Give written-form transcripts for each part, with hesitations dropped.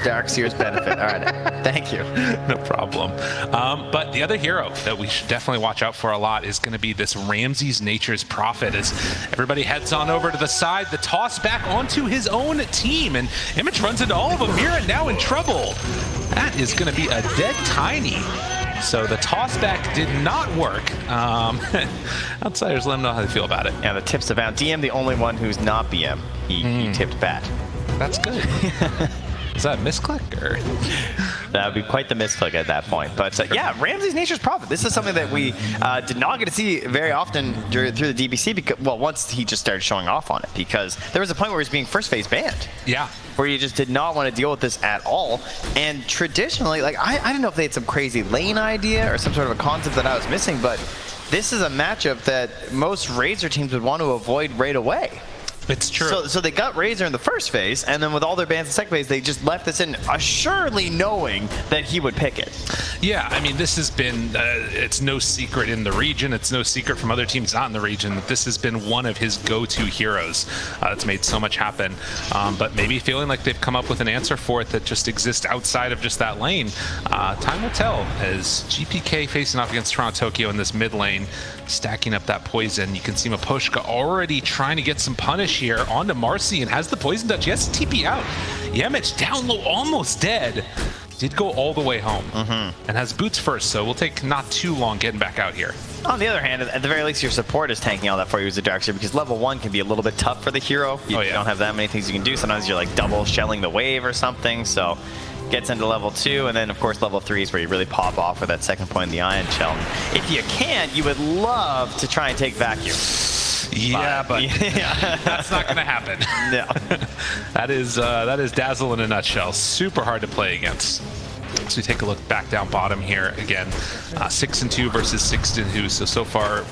Darkseer's benefit. All right, thank you. No problem. But the other hero that we should definitely watch out for a lot is going to be this Ramses Nature's Prophet. As everybody heads on over to the side, the toss back onto his own team, and Image runs into all of them. Mira now in trouble. That is going to be a dead Tiny. So the toss back did not work. Outsiders let them know how they feel about it. Yeah, the tips about DM, the only one who's not BM. He tipped bat. That's good. Is that a misclick or? That would be quite the misclick at that point. But yeah, Ramses Nature's Prophet. This is something that we did not get to see very often through the DBC. Because, well, once he just started showing off on it, because there was a point where he was being first phase banned. Yeah. Where you just did not want to deal with this at all. And traditionally, like I don't know if they had some crazy lane idea or some sort of a concept that I was missing, but this is a matchup that most Razor teams would want to avoid right away. It's true. So they got Razor in the first phase, and then with all their bans in the second phase, they just left this in, assuredly knowing that he would pick it. Yeah, I mean, this has been, it's no secret in the region, it's no secret from other teams not in the region, that this has been one of his go-to heroes. It's made so much happen, but maybe feeling like they've come up with an answer for it that just exists outside of just that lane. Time will tell, as GPK facing off against Toronto Tokyo in this mid lane, stacking up that poison. You can see Maposhka already trying to get some punish here onto Marci, and has the poison touch. He has to TP out. Yemich down low, almost dead. Did go all the way home, and has boots first, so we'll take not too long getting back out here. On the other hand, at the very least, your support is tanking all that for you as a Darkseer, because level 1 can be a little bit tough for the hero. You don't have that many things you can do. Sometimes you're like double shelling the wave or something, so gets into level 2, and then of course level 3 is where you really pop off with that second point in the Ion Shell. If you can, you would love to try and take Vacuum. Yeah, but that's not going to happen. No. That is Dazzle in a nutshell. Super hard to play against. So we take a look back down bottom here again. 6-2 versus 6-2. So far,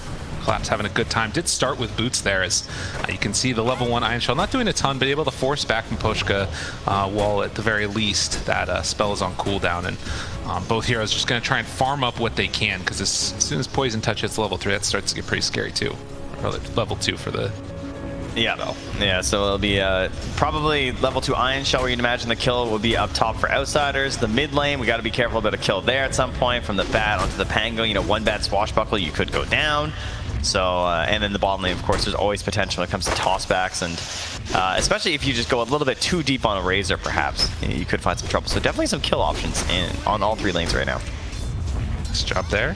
Collapse having a good time. Did start with boots there, as you can see the level 1 Ion Shell not doing a ton, but able to force back Maposhka while at the very least that spell is on cooldown. And both heroes just going to try and farm up what they can, because as soon as Poison Touch hits level 3, that starts to get pretty scary too. Or level 2 for the spell. Yeah, so it'll be probably level 2 Ion Shell, where you'd imagine the kill will be up top for Outsiders. The mid lane, we got to be careful about a kill there at some point. From the bat onto the Pango, you know, one bad swashbuckle, you could go down. So, and then the bottom lane, of course, there's always potential when it comes to tossbacks, and especially if you just go a little bit too deep on a Razor, perhaps, you could find some trouble. So definitely some kill options on all 3 lanes right now. Nice job there.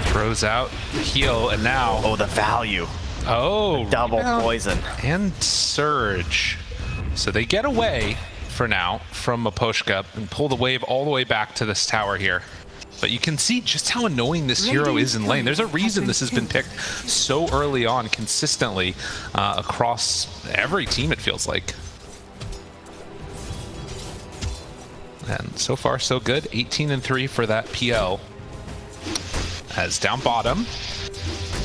Throws out heal, and now... Oh, the value. Oh, double poison. And Surge. So they get away, for now, from Maposhka, and pull the wave all the way back to this tower here. But you can see just how annoying this hero is in lane. There's a reason this has been picked so early on, consistently, across every team, it feels like. And so far, so good. 18-3 for that PL. As down bottom.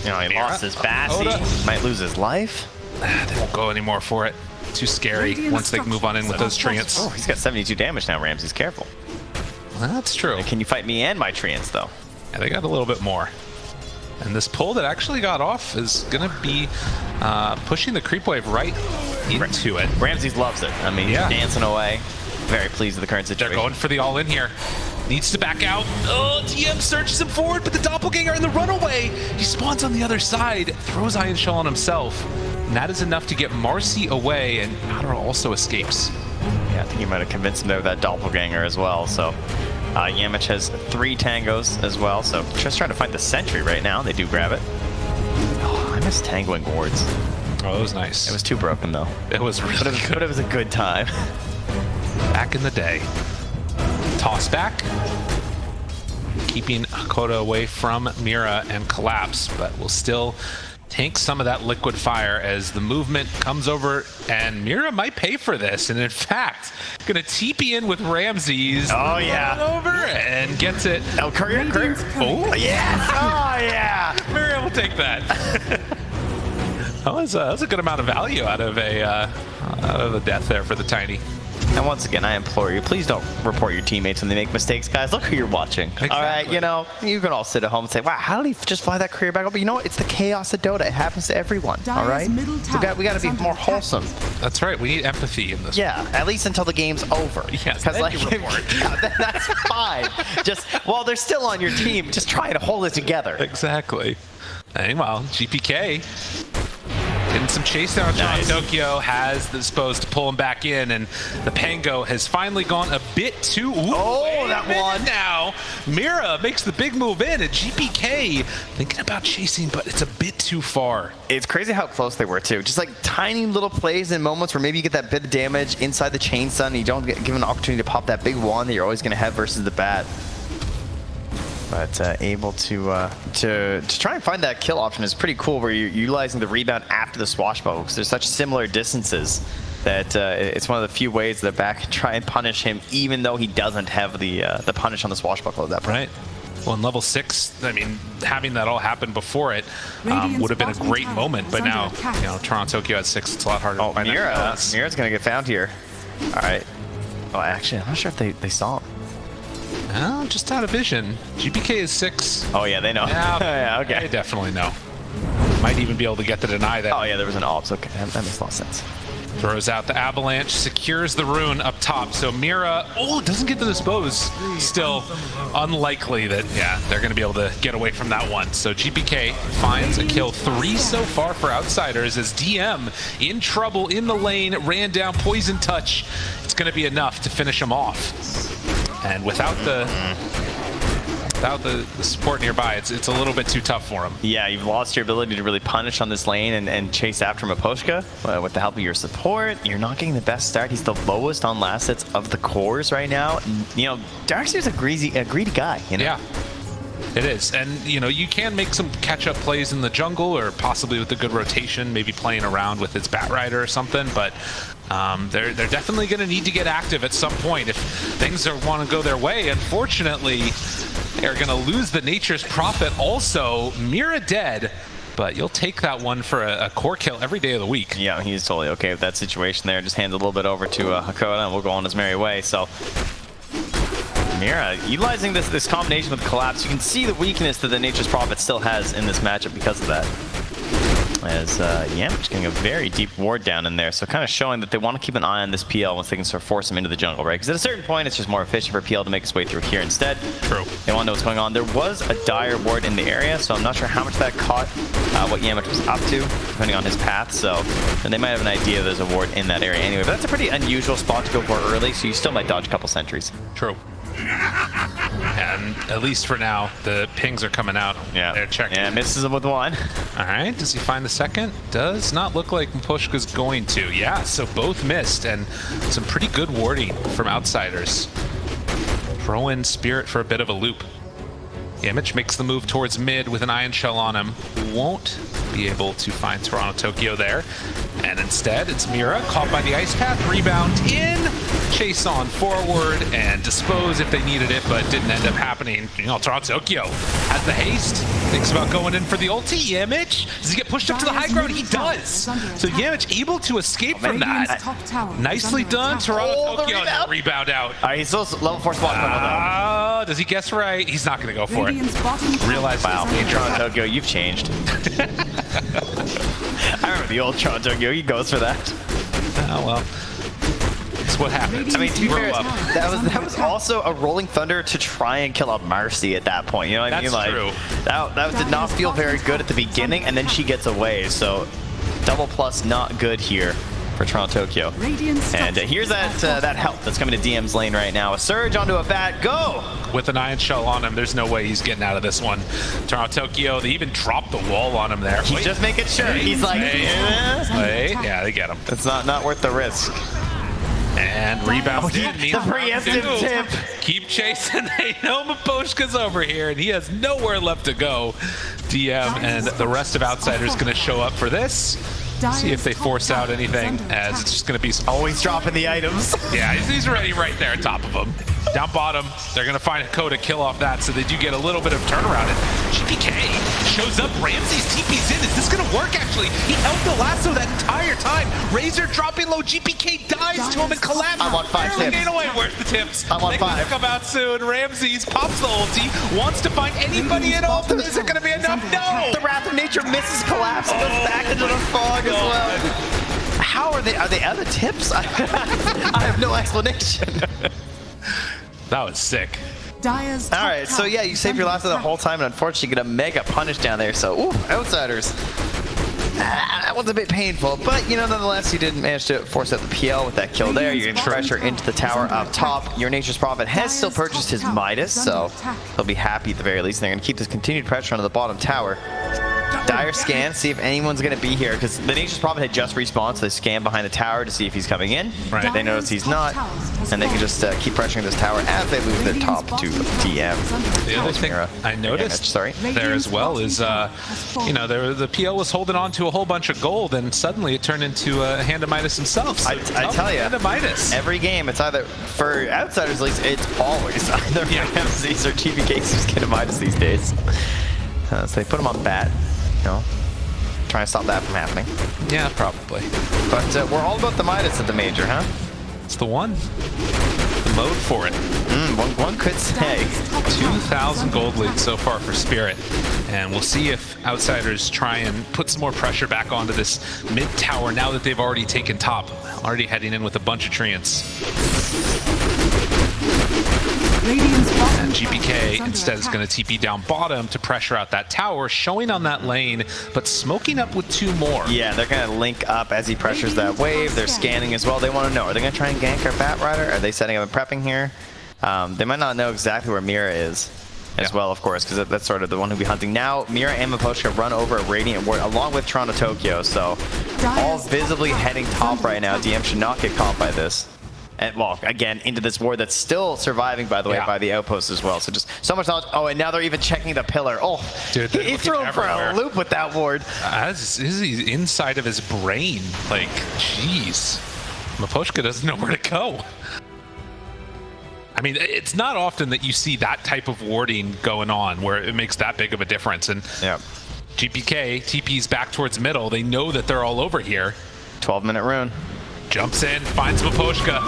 You know, he lost his Bassi. Might lose his life. They won't go anymore for it. Too scary once they move on in with those treants. Oh, he's got 72 damage now, Ramses. Careful. That's true. And can you fight me and my treants, though? Yeah, they got a little bit more. And this pull that actually got off is going to be pushing the creep wave right into it. Ramses loves it. I mean, he's dancing away. Very pleased with the current situation. They're going for the all-in here. Needs to back out. Oh, TM searches him forward, but the Doppelganger in the runaway. He spawns on the other side, throws Ion Shell on himself. And that is enough to get Marci away, and Yatoro also escapes. Yeah, I think he might have convinced him there with that Doppelganger as well. So Yamich has 3 tangos as well, so just trying to find the sentry right now. They do grab it. Oh, I miss tangoing wards. Oh, that was nice. It was too broken, though. It was really good. But it was a good time. Back in the day. Toss back. Keeping Hakoda away from Mira and Collapse, but will still tank some of that liquid fire as the movement comes over, and Mira might pay for this, and in fact gonna TP in with Ramses. Oh yeah, over and gets it. Oh, courier. Oh yes. Oh yeah. Mira will take that. that was a good amount of value out of the death there for the Tiny. And once again, I implore you, please don't report your teammates when they make mistakes, guys. Look who you're watching. Exactly. All right, you know, you can all sit at home and say, wow, how did he just fly that career back up? But you know what? It's the chaos of Dota. It happens to everyone, all right? We got to be more wholesome. That's right. We need empathy in this. Yeah, at least until the game's over. Yes, because like, yeah, that's fine. Just while they're still on your team, just try to hold it together. Exactly. Meanwhile, GPK getting some chase down. Nice. Tokyo has disposed to pull him back in, and the Pango has finally gone a bit too. Ooh, that one. Now, Mira makes the big move in, and GPK thinking about chasing, but it's a bit too far. It's crazy how close they were, too. Just like tiny little plays in moments where maybe you get that bit of damage inside the chain stun, and you don't get given an opportunity to pop that big wand that you're always going to have versus the bat. But able to try and find that kill option is pretty cool, where you're utilizing the rebound after the swashbuckle, because there's such similar distances that it's one of the few ways that back can try and punish him, even though he doesn't have the punish on the swashbuckle at that point. Right. Well, in level 6, I mean, having that all happen before it would have been a great moment, but now, you know, Toronto Tokyo at 6, it's a lot harder. Oh, Mira's going to get found here. All right. Oh, actually, I'm not sure if they saw him. Oh, just out of vision. GPK is 6. Oh, yeah, they know. Yeah, yeah, okay. They definitely know. Might even be able to get to deny that. Oh, yeah, there was an ops. Okay, that makes a lot of sense. Throws out the avalanche, secures the rune up top. So Mira, doesn't get to dispose. Still unlikely that, yeah, they're going to be able to get away from that one. So GPK finds a kill. 3 so far for Outsiders as DM in trouble in the lane, ran down Poison Touch. It's going to be enough to finish him off. And without the support nearby, it's a little bit too tough for him. Yeah, you've lost your ability to really punish on this lane and chase after Miposhka with the help of your support. You're not getting the best start. He's the lowest on last hits of the cores right now. You know, Darkseer's a greedy guy. You know? Yeah, it is. And, you know, you can make some catch-up plays in the jungle, or possibly with a good rotation, maybe playing around with its Batrider or something, but they're definitely going to need to get active at some point if things want to go their way. Unfortunately, they're going to lose the Nature's Prophet also. Mira dead, but you'll take that one for a core kill every day of the week. Yeah, he's totally okay with that situation there. Just hands a little bit over to Hakoda, and we'll go on his merry way. So Mira utilizing this combination with Collapse. You can see the weakness that the Nature's Prophet still has in this matchup because of that. As Yamich getting a very deep ward down in there, so kind of showing that they want to keep an eye on this PL once they can sort of force him into the jungle, right? Because at a certain point, it's just more efficient for PL to make its way through here instead. True. They want to know what's going on. There was a dire ward in the area, so I'm not sure how much that caught what Yamich was up to, depending on his path. So and they might have an idea there's a ward in that area anyway. But that's a pretty unusual spot to go for early, so you still might dodge a couple sentries. True. And at least for now, the pings are coming out. Yeah, they're checking. Yeah, misses him with one. All right, does he find the second? Does not look like Miposhka's going to. Yeah, so both missed, and some pretty good warding from Outsiders. Throw in Spirit for a bit of a loop. Yamich makes the move towards mid with an Ion Shell on him. Won't be able to find Toronto Tokyo there. And instead, it's Mira caught by the Ice Path. Rebound in, chase on forward, and dispose if they needed it, but didn't end up happening. You know, Toronto Tokyo has the haste. Thinks about going in for the ulti. Yamich, does he get pushed up to the high ground? He does. So Yamich able to escape from that. Nicely done, Toronto Tokyo. Rebound out. All right, he's still level 4 spot. Does he guess right? He's not going to go for it. Realize, wow, Toronto Tokyo, you've changed. I remember the old Toronto Tokyo. He goes for that. Oh well, it's what happens. I mean, to be fair, that was also a Rolling Thunder to try and kill up Marci at that point. You know what I mean? Like, true. That did not feel very good at the beginning, and then she gets away. So double plus not good here for Toronto Tokyo. And here's that help that's coming to DM's lane right now. A surge onto a bat, go! With an Ion Shell on him, there's no way he's getting out of this one. Toronto Tokyo, they even dropped the wall on him there. He's just making sure. He's like, yeah, they get him. It's not worth the risk. And rebound in. The preemptive tip. Keep chasing. They know Miposhka's over here, and he has nowhere left to go. DM and the rest of Outsiders going to show up for this. See if they force out anything, as it's just going to be... Always dropping the items. Yeah, he's already right there on top of him. Down bottom, they're going to find a Coda kill off that, so they do get a little bit of turnaround. And GPK shows up, Ramsey's TP's in. Is this going to work, actually? He held the lasso that entire time. Razor dropping low, GPK dives to him and collapses. I want 5 tips. Away. Where's the tips? I want 5. They're gonna come out soon. Ramsey's pops the ulti, wants to find anybody at all. Is it going to be enough? No! The Wrath of Nature misses collapse and goes back into the fog as well. How are they out of tips? I have no explanation. That was sick. Alright, so yeah, you saved your life the whole time, and unfortunately get a mega punish down there, so ooh, outsiders. That was a bit painful, but you know, nonetheless, you did manage to force out the PL with that kill there. You're getting pressure into the tower up top. Your Nature's Prophet has still purchased his Midas, so he'll be happy at the very least. And they're going to keep this continued pressure onto the bottom tower. Dire scan, see if anyone's going to be here, because the Nature's Prophet had just respawned, so they scan behind the tower to see if he's coming in. Right. They notice he's not, and they can just keep pressuring this tower as they lose their top to DM. The other thing I noticed there as well is, you know, the PL was holding on to a whole bunch of gold, and suddenly it turned into a Hand of Midas himself. So I tell you, Hand of Midas. Every game, it's either, for outsiders at least, it's always either Ramses or GPK's who's getting Midas these days. So they put him on bat. You know, trying to stop that from happening. Yeah, probably. But we're all about the Midas at the major, huh? It's the one. The mode for it. One could say. 2,000 gold lead so far for Spirit. And we'll see if outsiders try and put some more pressure back onto this mid tower now that they've already taken top. Already heading in with a bunch of treants. And GPK instead is going to TP down bottom to pressure out that tower, showing on that lane, but smoking up with 2 more. Yeah, they're going to link up as he pressures that wave. They're scanning as well. They want to know, are they going to try and gank our Batrider? Are they setting up and prepping here? They might not know exactly where Mira is as well, of course, because that's sort of the one who'll be hunting. Now, Mira and Miposhka run over a Radiant Ward along with Toronto Tokyo, so all visibly heading top right now. DM should not get caught by this. And, well, again, into this ward that's still surviving, by the way, by the outpost as well. So just so much knowledge. Oh, and now they're even checking the pillar. Oh, dude, he threw him for a loop with that ward. This is inside of his brain. Like, jeez. Miposhka doesn't know where to go. I mean, it's not often that you see that type of warding going on where it makes that big of a difference. And GPK TP's back towards middle. They know that they're all over here. 12-minute rune. Jumps in, finds Miposhka.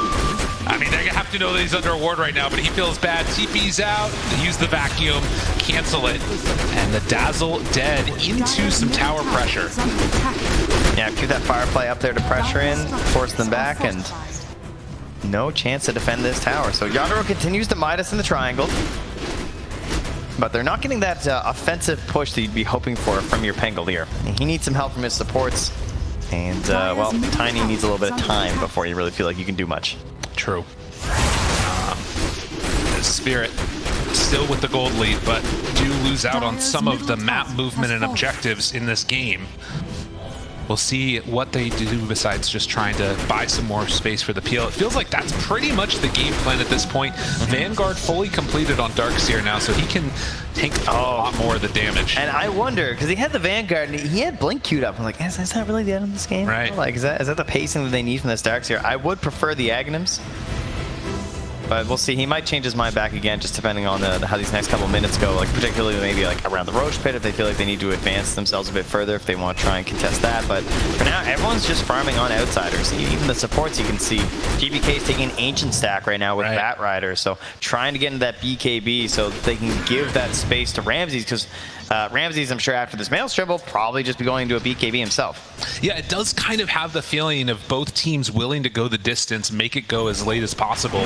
I mean, they're gonna have to know that he's under a ward right now, but he feels bad. TP's out, use the vacuum, cancel it, and the Dazzle dead into some tower pressure. Yeah, keep that Firefly up there to pressure in, force them back, and no chance to defend this tower. So Yatoro continues to Midas in the triangle, but they're not getting that offensive push that you'd be hoping for from your Pangolier. He needs some help from his supports. And, well, Tiny needs a little bit of time before you really feel like you can do much. True. Spirit still with the gold lead, but do lose out on some of the map movement and objectives in this game. We'll see what they do besides just trying to buy some more space for the PL. It feels like that's pretty much the game plan at this point. Vanguard fully completed on Darkseer now, so he can take a lot more of the damage. And I wonder, because he had the Vanguard, and he had Blink queued up. I'm like, is that really the end of this game? Right. Like, is that the pacing that they need from this Darkseer? I would prefer the Aghanims. But we'll see. He might change his mind back again, just depending on how these next couple minutes go. Like particularly maybe like around the Roche Pit, if they feel like they need to advance themselves a bit further, if they want to try and contest that. But for now, everyone's just farming on outsiders. Even the supports, you can see GBK's taking Ancient Stack right now with Batrider, so trying to get into that BKB so that they can give that space to Ramses, because Ramses, I'm sure after this Maelstrom, will probably just be going to a BKB himself. Yeah, it does kind of have the feeling of both teams willing to go the distance, make it go as late as possible.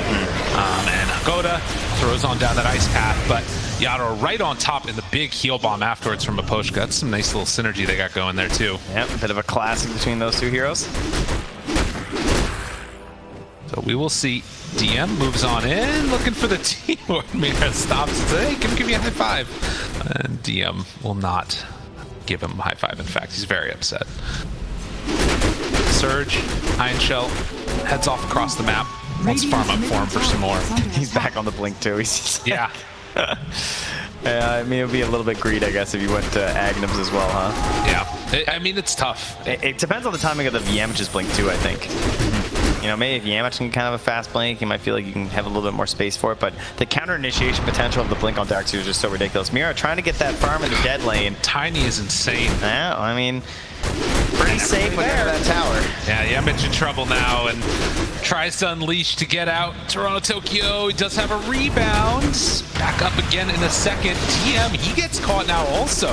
And Agoda throws on down that ice path, but Yatoro right on top in the big heal bomb afterwards from Miposhka. That's some nice little synergy they got going there too. Yep, a bit of a classic between those two heroes. So we will see. DM moves on in, looking for the team. Mira stops and says, hey, give me a high five. And DM will not give him a high five. In fact, he's very upset. Surge, Iron Shell, heads off across the map. Wants to farm up for him for some more. He's back on the blink too. He's just like, I mean, it would be a little bit greed, I guess, if you went to Aghanims as well, huh? Yeah. I mean, it's tough. It depends on the timing of the VM, which is blink too, I think. You know, maybe if Yamcha can kind of a fast blink, you might feel like you can have a little bit more space for it, but the counter initiation potential of the blink on Darkseer is just so ridiculous. Mira trying to get that farm in the dead lane. Tiny is insane. Yeah, I mean, pretty safe with that tower. Yeah, Yamcha in trouble now and tries to unleash to get out. Toronto Tokyo, he does have a rebound. Back up again in a second. TM, he gets caught now also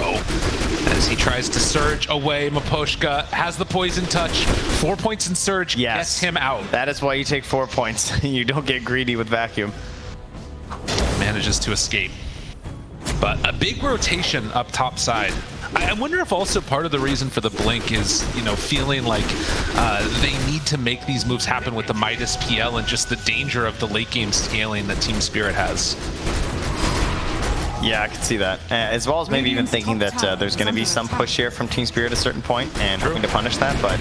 as he tries to surge away. Miposhka has the poison touch. 4 points in surge, gets him out. That is why you take 4 points. You don't get greedy with vacuum. Manages to escape. But a big rotation up top side. I wonder if also part of the reason for the blink is, you know, feeling like they need to make these moves happen with the Midas PL and just the danger of the late game scaling that TSpirit has. Yeah, I can see that. As well as maybe even thinking that there's going to be some push here from TSpirit at a certain point and hoping to punish that, but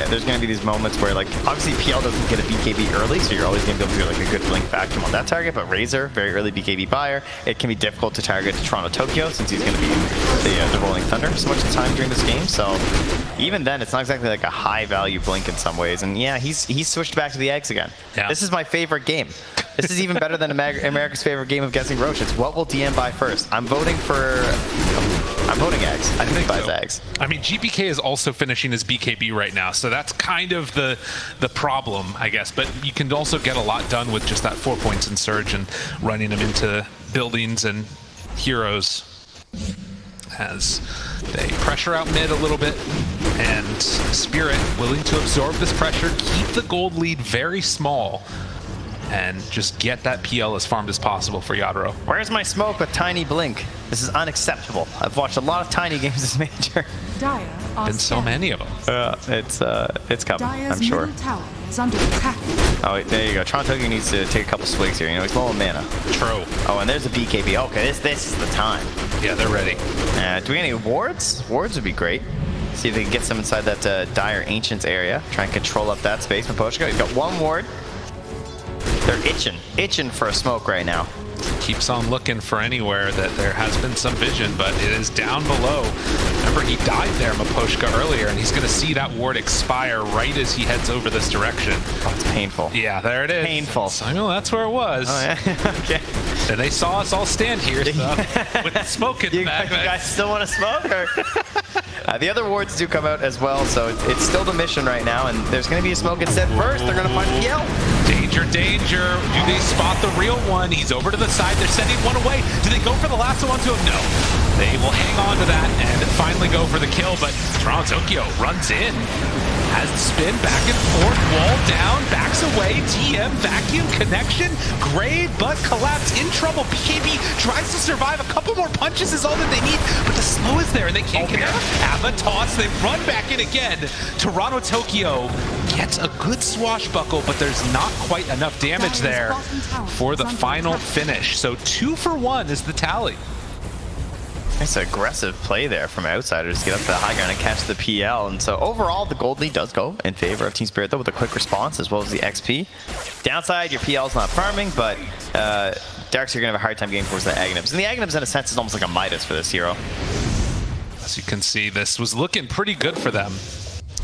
there's going to be these moments where, like, obviously PL doesn't get a BKB early, so you're always going to be able to do like a good blink vacuum on that target, but Razor, very early BKB buyer, it can be difficult to target Toronto Tokyo since he's going to be in the Rolling Thunder so much of the time during this game, so even then, it's not exactly like a high-value blink in some ways, and yeah, he's switched back to the eggs again. Yeah. This is my favorite game. This is even better than America's favorite game of guessing Roche. It's what will DM buy first. I'm voting eggs. I think he buys eggs. I mean, GPK is also finishing his BKB right now, so that's kind of the problem, I guess. But you can also get a lot done with just that 4 points in surge and running them into buildings and heroes. As they pressure out mid a little bit, and Spirit willing to absorb this pressure, keep the gold lead very small, and just get that PL as farmed as possible for Yatoro. Where's my smoke with Tiny Blink? This is unacceptable. I've watched a lot of Tiny games this major. Been so many of them. It's coming, I'm sure. Tower is under attack. Oh, wait, there you go. Toronto Tokyo needs to take a couple swigs here. You know, he's low on mana. True. Oh, and there's a BKB. Okay, this is the time. Yeah, they're ready. Do we get any wards? Wards would be great. See if they can get some inside that Dire Ancients area. Try and control up that space. Miposhka, he's got one ward. They're itching for a smoke right now. Keeps on looking for anywhere that there has been some vision, but it is down below. Remember, he died there, Miposhka, earlier, and he's going to see that ward expire right as he heads over this direction. Oh, it's painful. Yeah, there it is. Painful. So, well, that's where it was. Oh, yeah. Okay. And they saw us all stand here so, with the smoke in the back. You guys still want to smoke? Or? The other wards do come out as well, so it's still the mission right now, and there's going to be a smoke instead first. They're going to find PL. Danger, danger. Do they spot the real one? He's over to the side. They're sending one away. Do they go for the last one to him? No. They will hang on to that and finally go for the kill, but Toronto Tokyo runs in. Has the spin, back and forth, wall down, backs away, TM, vacuum, connection, grade, but collapse, in trouble. BKB tries to survive. A couple more punches is all that they need, but the slow is there and they can't connect. Have a toss, they run back in again. Toronto Tokyo gets a good swashbuckle, but there's not quite enough damage there for the final finish. So 2 for 1 is the tally. Nice aggressive play there from Outsiders to get up to the high ground and catch the PL. And so overall, the gold lead does go in favor of TSpirit, though, with a quick response as well as the XP. Downside, your PL's not farming, but Darks are going to have a hard time getting towards the Aghanims. And the Aghanims, in a sense, is almost like a Midas for this hero. As you can see, this was looking pretty good for them.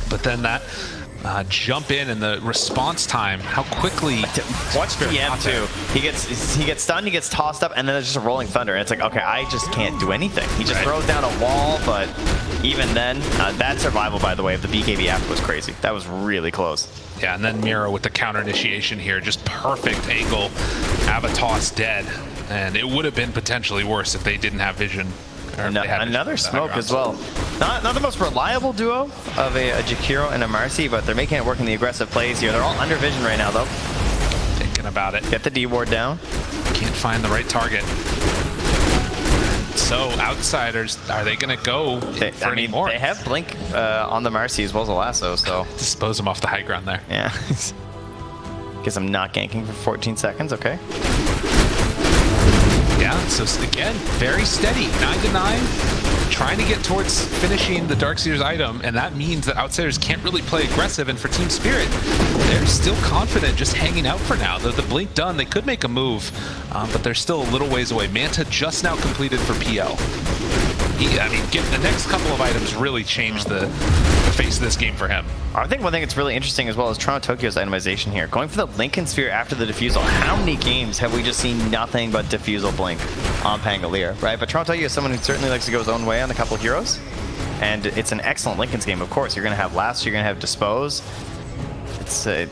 But then that jump in and the response time, how quickly. Watch TM too. He gets stunned, he gets tossed up, and then there's just a rolling thunder. And it's like, okay, I just can't do anything. He just throws down a wall, but even then, that survival, by the way, of the BKB after was crazy. That was really close. Yeah, and then Miro with the counter initiation here, just perfect angle. Avatos dead, and it would have been potentially worse if they didn't have vision. Another smoke as well. Not the most reliable duo of a Jakiro and a Marci, but they're making it work in the aggressive plays here. They're all under vision right now, though. Thinking about it. Get the D ward down. Can't find the right target. So Outsiders, are they going to go for any more? They have Blink on the Marci as well as the Lasso, so dispose them off the high ground there. Yeah. Guess I'm not ganking for 14 seconds. Okay. Yeah, so again, very steady, 9-9, trying to get towards finishing the Darkseer's item, and that means that Outsiders can't really play aggressive, and for TSpirit, they're still confident just hanging out for now. The blink done, they could make a move, but they're still a little ways away. Manta just now completed for PL. I mean, the next couple of items really changed the face of this game for him. I think one thing that's really interesting as well is Toronto Tokyo's itemization here. Going for the Lincoln Sphere after the Diffusal. How many games have we just seen nothing but Diffusal blink on Pangolier, right? But Toronto Tokyo is someone who certainly likes to go his own way on a couple of heroes. And it's an excellent Lincoln's game, of course. You're going to have Last, you're going to have Dispose.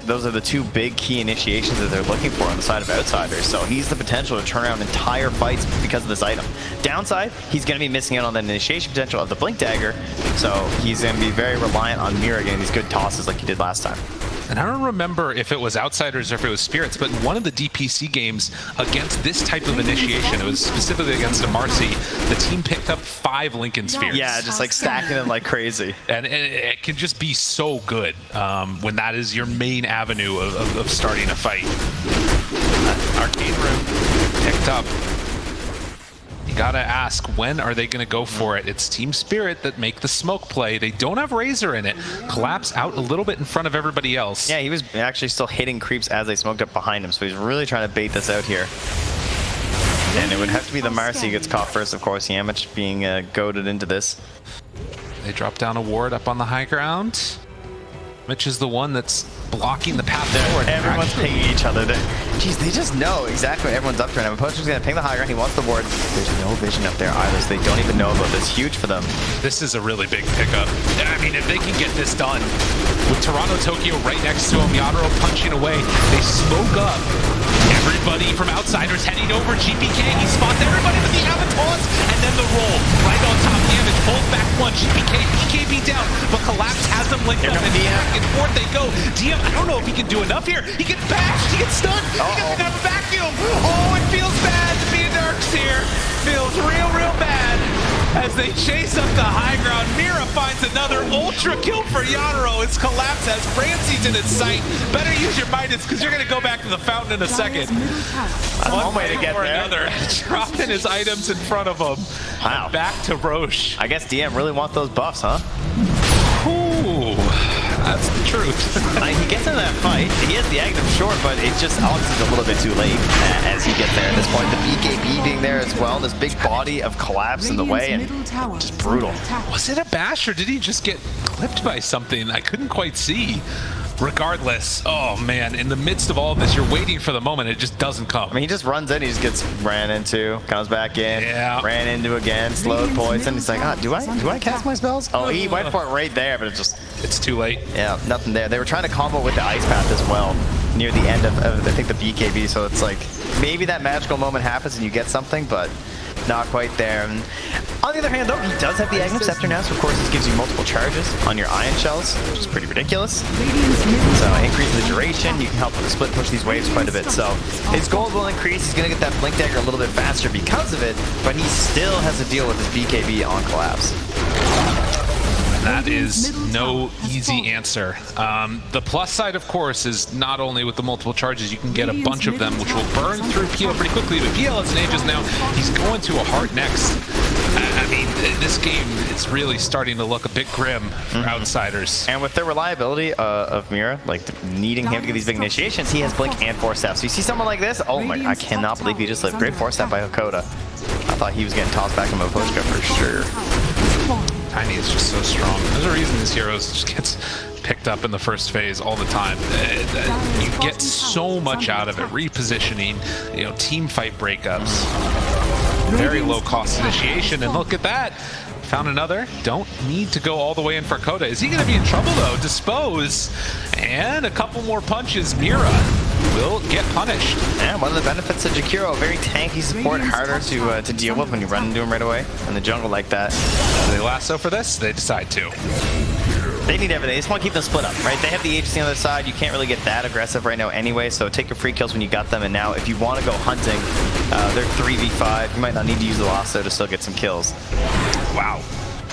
Those are the two big key initiations that they're looking for on the side of Outsiders. So he's the potential to turn around entire fights because of this item. Downside, he's going to be missing out on the initiation potential of the Blink Dagger. So he's going to be very reliant on Mira getting these good tosses like he did last time. And I don't remember if it was Outsiders or if it was Spirits, but in one of the DPC games against this type of initiation, it was specifically against a Marci, the team picked up 5 Lincoln Spheres. Yeah, just like stacking them like crazy. And it can just be so good when that is your main avenue of starting a fight. Arcade Room picked up. Gotta ask, when are they gonna go for it? It's TSpirit that make the smoke play. They don't have Razor in it. Collapse out a little bit in front of everybody else. Yeah, he was actually still hitting creeps as they smoked up behind him, so he's really trying to bait this out here. And it would have to be the Marci who gets caught first, of course. Yamich being goaded into this. They drop down a ward up on the high ground. Mitch is the one that's blocking the path forward. Everyone's pinging each other. Jeez, they just know exactly what everyone's up to right now. Poacher's going to ping the high ground. He wants the ward. There's no vision up there either, so they don't even know about this. Huge for them. This is a really big pickup. I mean, if they can get this done, with Toronto Tokyo right next to him, Yatoro punching away, they smoke up. Everybody from Outsiders heading over. GPK, he spots everybody with the Avatars, and then the roll. Right on top, Damage, pulls back one. GPK, BKB down, but Collapse has them linked up, and back and forth they go. DM, I don't know if he can do enough here. He gets bashed, he gets stunned, he doesn't have a vacuum. Oh, it feels bad to be Nerks here. Feels real, real bad. As they chase up the high ground, Mira finds another ultra kill for Yatoro. It's Collapse as Francie's in its sight. Better use your Midas because you're going to go back to the fountain in a second. One way to get there. Another. Dropping his items in front of him. Wow. Back to Roche. I guess DM really wants those buffs, huh? Ooh, that's the truth. He gets into that fight. He has the Aghanim short, but it's just obviously a little bit too late as he gets there at this point. The BKB being there as well. This big body of Collapse in the way, and just brutal. Was it a bash or did he just get clipped by something? I couldn't quite see. Regardless, oh man, in the midst of all of this, you're waiting for the moment, it just doesn't come. I mean, he just runs in, he just gets ran into, comes back in, ran into again, slowed poison. He's like, do I cast my spells? Oh, he went for it right there, but it's too late. Yeah, nothing there. They were trying to combo with the Ice Path as well near the end of I think, the BKB, so it's like, maybe that magical moment happens and you get something, but not quite there. And on the other hand, though, he does have the Aghanim Scepter now, so of course this gives you multiple charges on your Ion Shells, which is pretty ridiculous. So increase the duration, you can help with the split push these waves quite a bit. So his gold will increase, he's going to get that Blink Dagger a little bit faster because of it, but he still has to deal with his BKB on Collapse. That is no easy answer. The plus side, of course, is not only with the multiple charges, you can get a bunch of them, which will burn through PL pretty quickly, but PL as an ages now, he's going to a heart next. I mean, this game is really starting to look a bit grim for Outsiders. And with the reliability of Mira, like needing him to get these big initiations, he has Blink and Force Staff. So you see someone like this, oh my, I cannot believe he just lived. Great Force Staff by Hakoda. I thought he was getting tossed back in Mopochka for sure. Tiny is just so strong. There's a reason this hero just gets picked up in the first phase all the time. You get so much out of it. Repositioning, team fight breakups. Very low cost initiation, and look at that. Found another. Don't need to go all the way in for Koda. Is he going to be in trouble though? Dispose. And a couple more punches. Mira will get punished. And one of the benefits of Jakiro, very tanky support, harder to deal with when you run into him right away in the jungle like that. Do they lasso for this? They decide to. They need everything. They just want to keep them split up, right? They have the agency on the other side. You can't really get that aggressive right now anyway, so take your free kills when you got them. And now if you want to go hunting, they're 3v5. You might not need to use the lasso to still get some kills. Wow.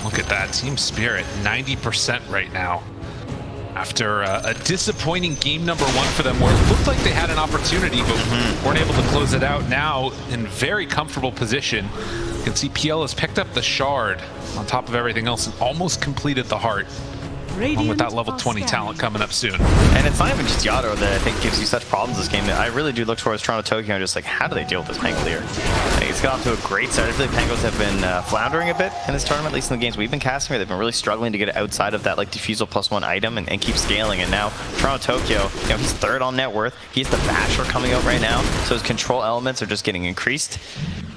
Look at that. TSpirit, 90% right now. After a disappointing game number 1 for them, where it looked like they had an opportunity, but weren't able to close it out. Now in very comfortable position. You can see PL has picked up the shard on top of everything else and almost completed the heart. Along with that level 20 talent coming up soon. And it's not even just Yatoro that I think gives you such problems this game. I really do look towards Toronto Tokyo and just like, how do they deal with this Pangolier? Like, it's got off to a great start. I feel like Pangos have been floundering a bit in this tournament, at least in the games we've been casting here. They've been really struggling to get it outside of that like Diffusal +1 item and keep scaling. And now Toronto Tokyo, you know, he's third on net worth. He's the Basher coming out right now, so his control elements are just getting increased.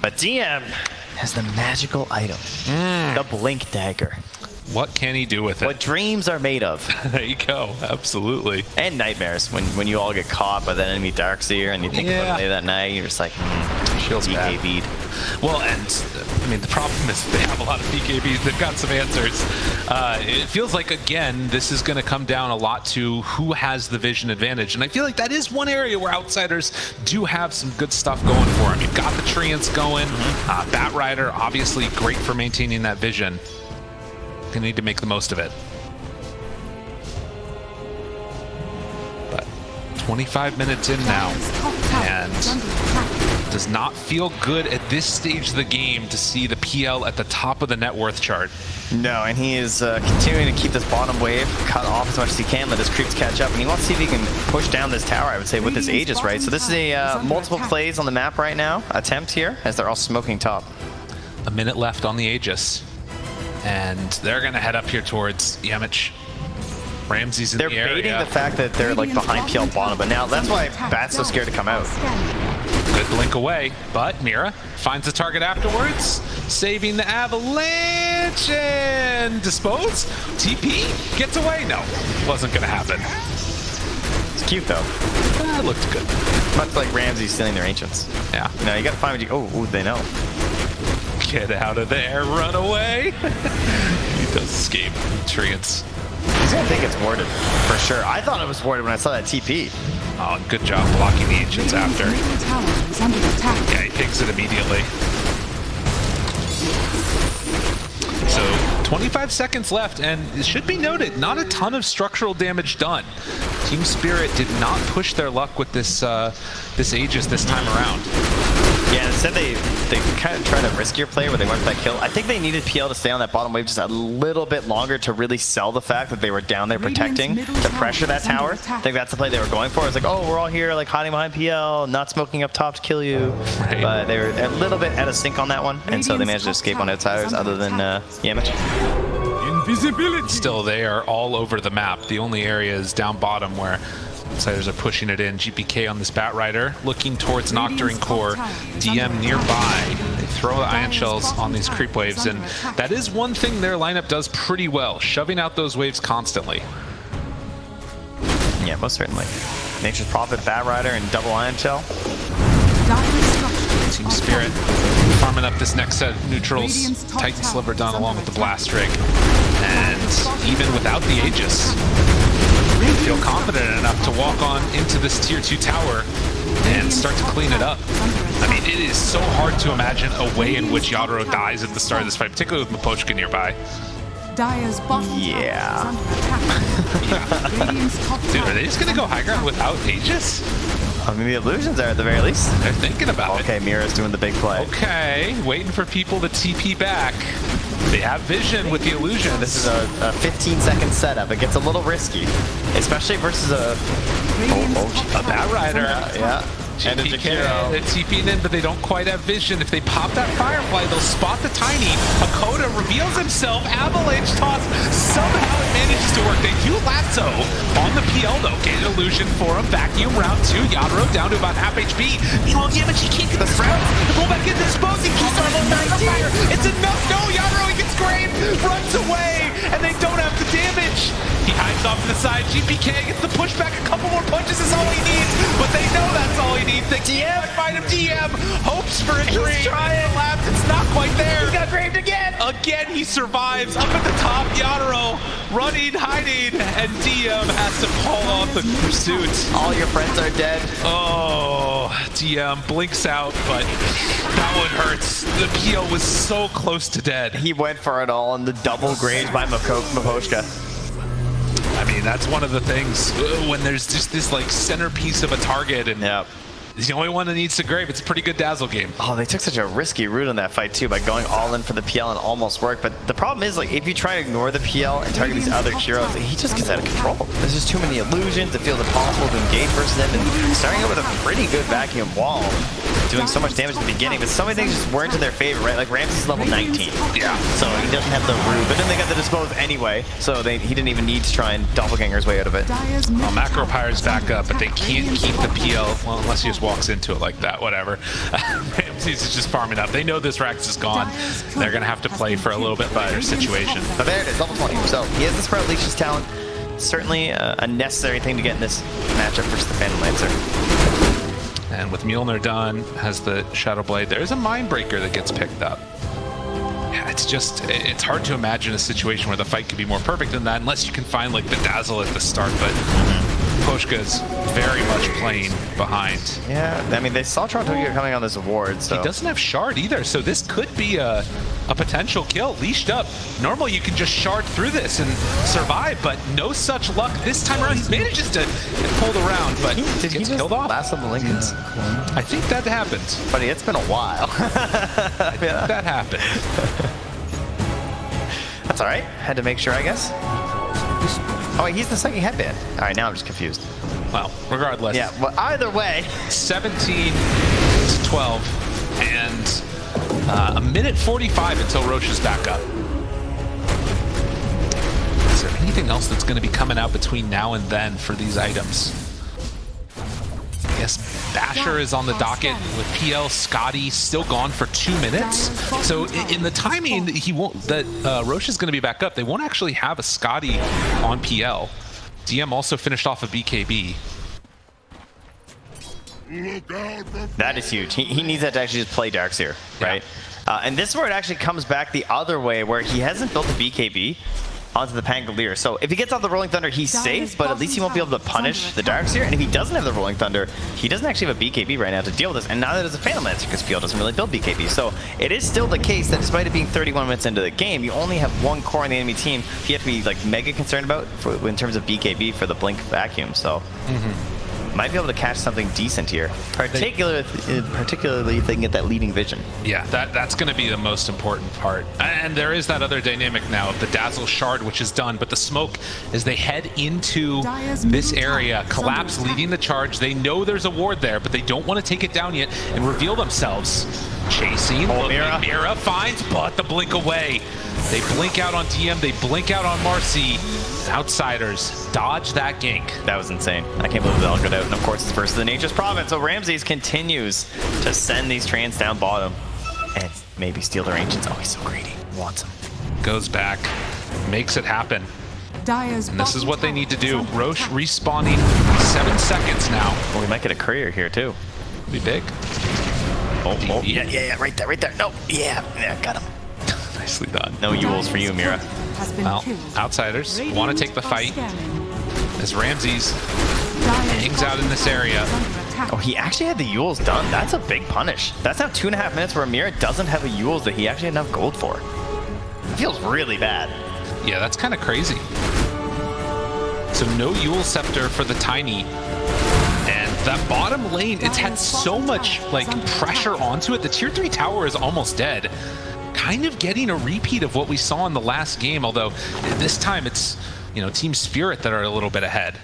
But DM has the magical item, the Blink Dagger. What can he do with it? What dreams are made of. There you go. Absolutely. And nightmares when you all get caught by that enemy Darkseer and you think about it late that night, you're just like, feels bad. BKB'd. Well, and I mean, the problem is they have a lot of BKBs. They've got some answers. It feels like, again, this is going to come down a lot to who has the vision advantage. And I feel like that is one area where Outsiders do have some good stuff going for them. You've got the Treants going. Batrider, obviously great for maintaining that vision. They need to make the most of it. But 25 minutes in now, and does not feel good at this stage of the game to see the PL at the top of the net worth chart. No, and he is continuing to keep this bottom wave cut off as much as he can, let his creeps catch up, and he wants to see if he can push down this tower, I would say, with his Aegis, right? So this is a multiple plays on the map right now, attempt here, as they're all smoking top. A minute left on the Aegis. And they're going to head up here towards Yamich. Ramsey's in the area. They're baiting the fact that they're like behind PL bottom, but now that's why Bat's so scared to come out. Good blink away, but Mira finds the target afterwards, saving the avalanche and dispose. TP gets away. No, wasn't going to happen. It's cute though. That looked good. Much like Ramsey stealing their ancients. Yeah. No, you got to find what you. Oh, they know. Get out of there, run away. He does escape. Treants. He's gonna think it's warded, for sure. I thought it was warded when I saw that TP. Oh, good job blocking the ancients after. Yeah, he pings it immediately. So 25 seconds left, and it should be noted, not a ton of structural damage done. TSpirit did not push their luck with this this Aegis this time around. Yeah, instead they kind of tried a riskier play where they went for that kill. I think they needed PL to stay on that bottom wave just a little bit longer to really sell the fact that they were down there protecting, to pressure that tower. I think that's the play they were going for. It's like, oh, we're all here like hiding behind PL, not smoking up top to kill you. Right. But they were a little bit out of sync on that one, and so they managed to escape on Outsiders other than Yamich. Invisibility. Still, they are all over the map. The only area is down bottom where Outsiders are pushing it in. GPK on this Batrider, looking towards Nocturne Core. DM nearby. They throw the Ion Shells on these creep waves, and that is one thing their lineup does pretty well, shoving out those waves constantly. Yeah, most certainly. Nature's Prophet, Batrider, and double Ion Shell. TSpirit farming up this next set of neutrals. Titan Sliver done along with the Blast Rig. And even without the Aegis, they feel confident enough to walk on into this tier 2 tower and start to clean it up. I mean, it is so hard to imagine a way in which Yatoro dies at the start of this fight, particularly with Mipochka nearby. Yeah. Dude, are they just going to go high ground without Aegis? I mean, the illusions are at the very least. They're thinking about it. Okay, Mira's doing the big play. Okay, waiting for people to TP back. They have vision with the illusion. This is a 15-second setup. It gets a little risky, especially versus a Batrider. Yeah. And a Jakiro. They're TPing in, but they don't quite have vision. If they pop that Firefly, they'll spot the Tiny. Hakoda reveals himself. Avalanche toss. Somehow it manages to work. They do lasso on the PL, though. Get an illusion for him. Vacuum round 2. Yatoro down to about half HP. Meanwhile, Yamich, he can't get the round. The pull back into disposing. Keeps on the fire. It's enough. No, Yatoro, he gets grained. Runs away, and they don't have the damage. He hides off to the side. GPK gets the pushback. A couple more punches is all he needs, but they know that's all he needs. The DM find him. DM hopes for a dream. He's trying. It's not quite there. He got graved again. Again, he survives. Up at the top, Yatoro running, hiding, and DM has to pull off the pursuit. All your friends are dead. Oh, DM blinks out, but that one hurts. The PL was so close to dead. He went for it all, and the double graze by Mipochka. I mean, that's one of the things when there's just this like centerpiece of a target, and He's the only one that needs to grave. It's a pretty good dazzle game. Oh, they took such a risky route on that fight too by going all in for the PL and almost worked. But the problem is, like, if you try to ignore the PL and target these other heroes, he just gets out of control. There's just too many illusions. It feels impossible to engage versus him. And starting out with a pretty good vacuum wall, doing so much damage at the beginning, but so many things just weren't in their favor, right? Like Ramsey's level 19. Yeah. So he doesn't have the root, but then they got the dispose anyway, so he didn't even need to try and doppelganger his way out of it. Well, Macro Pyre's back up, but they can't keep the PL, well, unless he just walks into it like that, whatever. Ramsey's is just farming up. They know this Rax is gone. They're going to have to play for a little bit lighter situation. But there it is, level 20. So he has the Sprout Leash's talent. Certainly a necessary thing to get in this matchup versus the Phantom Lancer. And with Mjolnir done, has the Shadow Blade. There's a Mindbreaker that gets picked up. Yeah, it's hard to imagine a situation where the fight could be more perfect than that, unless you can find like the dazzle at the start, but Poshka's very much playing behind. Yeah, I mean, they saw Toronto coming on this award, so. He doesn't have Shard either, so this could be a potential kill. Leashed up. Normally you can just Shard through this and survive, but no such luck this time around. He manages to get pulled around, but Did he gets just killed off. last of the Lincolns? I think that happened. Buddy, it's been a while. Yeah. That happened. That's all right. Had to make sure, I guess. Oh, wait, he's the second headband. All right, now I'm just confused. Well, regardless. Yeah, well, either way. 17 to 12, and a minute 45 until Roche is back up. Is there anything else that's going to be coming out between now and then for these items? I guess Basher is on the docket with PL. Scotty still gone for 2 minutes. So in the timing, Roche is going to be back up. They won't actually have a Scotty on PL. DM also finished off a BKB. That is huge. He needs that to actually just play Darkseer, right? Yeah. And this is where it actually comes back the other way, where he hasn't built a BKB onto the Pangolier. So if he gets off the Rolling Thunder, he's safe, but at least he won't be able to punish the Darkseer. And if he doesn't have the Rolling Thunder, he doesn't actually have a BKB right now to deal with this. And neither does a Phantom Lancer, because PL doesn't really build BKB. So it is still the case that despite it being 31 minutes into the game, you only have one core on the enemy team you have to be like mega concerned about in terms of BKB for the Blink Vacuum. So might be able to catch something decent here, particularly if they can get that leading vision. Yeah, that's going to be the most important part. And there is that other dynamic now of the Dazzle Shard, which is done, but the smoke, as they head into this area, Collapse leading the charge. They know there's a ward there, but they don't want to take it down yet and reveal themselves. Chasing, Mira finds, but the blink away. They blink out on DM, they blink out on Marci. Outsiders dodge that gank. That was insane. I can't believe they all got out. And of course, it's versus the Nature's Province. So Ramses continues to send these Trans down bottom and maybe steal their Ancients. Oh, he's so greedy. Wants them. Goes back, makes it happen. And this is what they need to do. Roche respawning 7 seconds now. Well, we might get a courier here too. Be big. Oh, yeah, right there. No, yeah, got him. Nicely done. No Yules for you, Mira. Well, Outsiders want to take the fight as Ramses hangs out in this area. Oh, he actually had the Yules done. That's a big punish. That's now 2.5 minutes where Mira doesn't have a Yules that he actually had enough gold for. It feels really bad. Yeah, that's kind of crazy. So no Yule Scepter for the Tiny. And that bottom lane, it's had so much like pressure onto it. The tier 3 tower is almost dead. Kind of getting a repeat of what we saw in the last game, although this time it's, you know, Team Spirit that are a little bit ahead.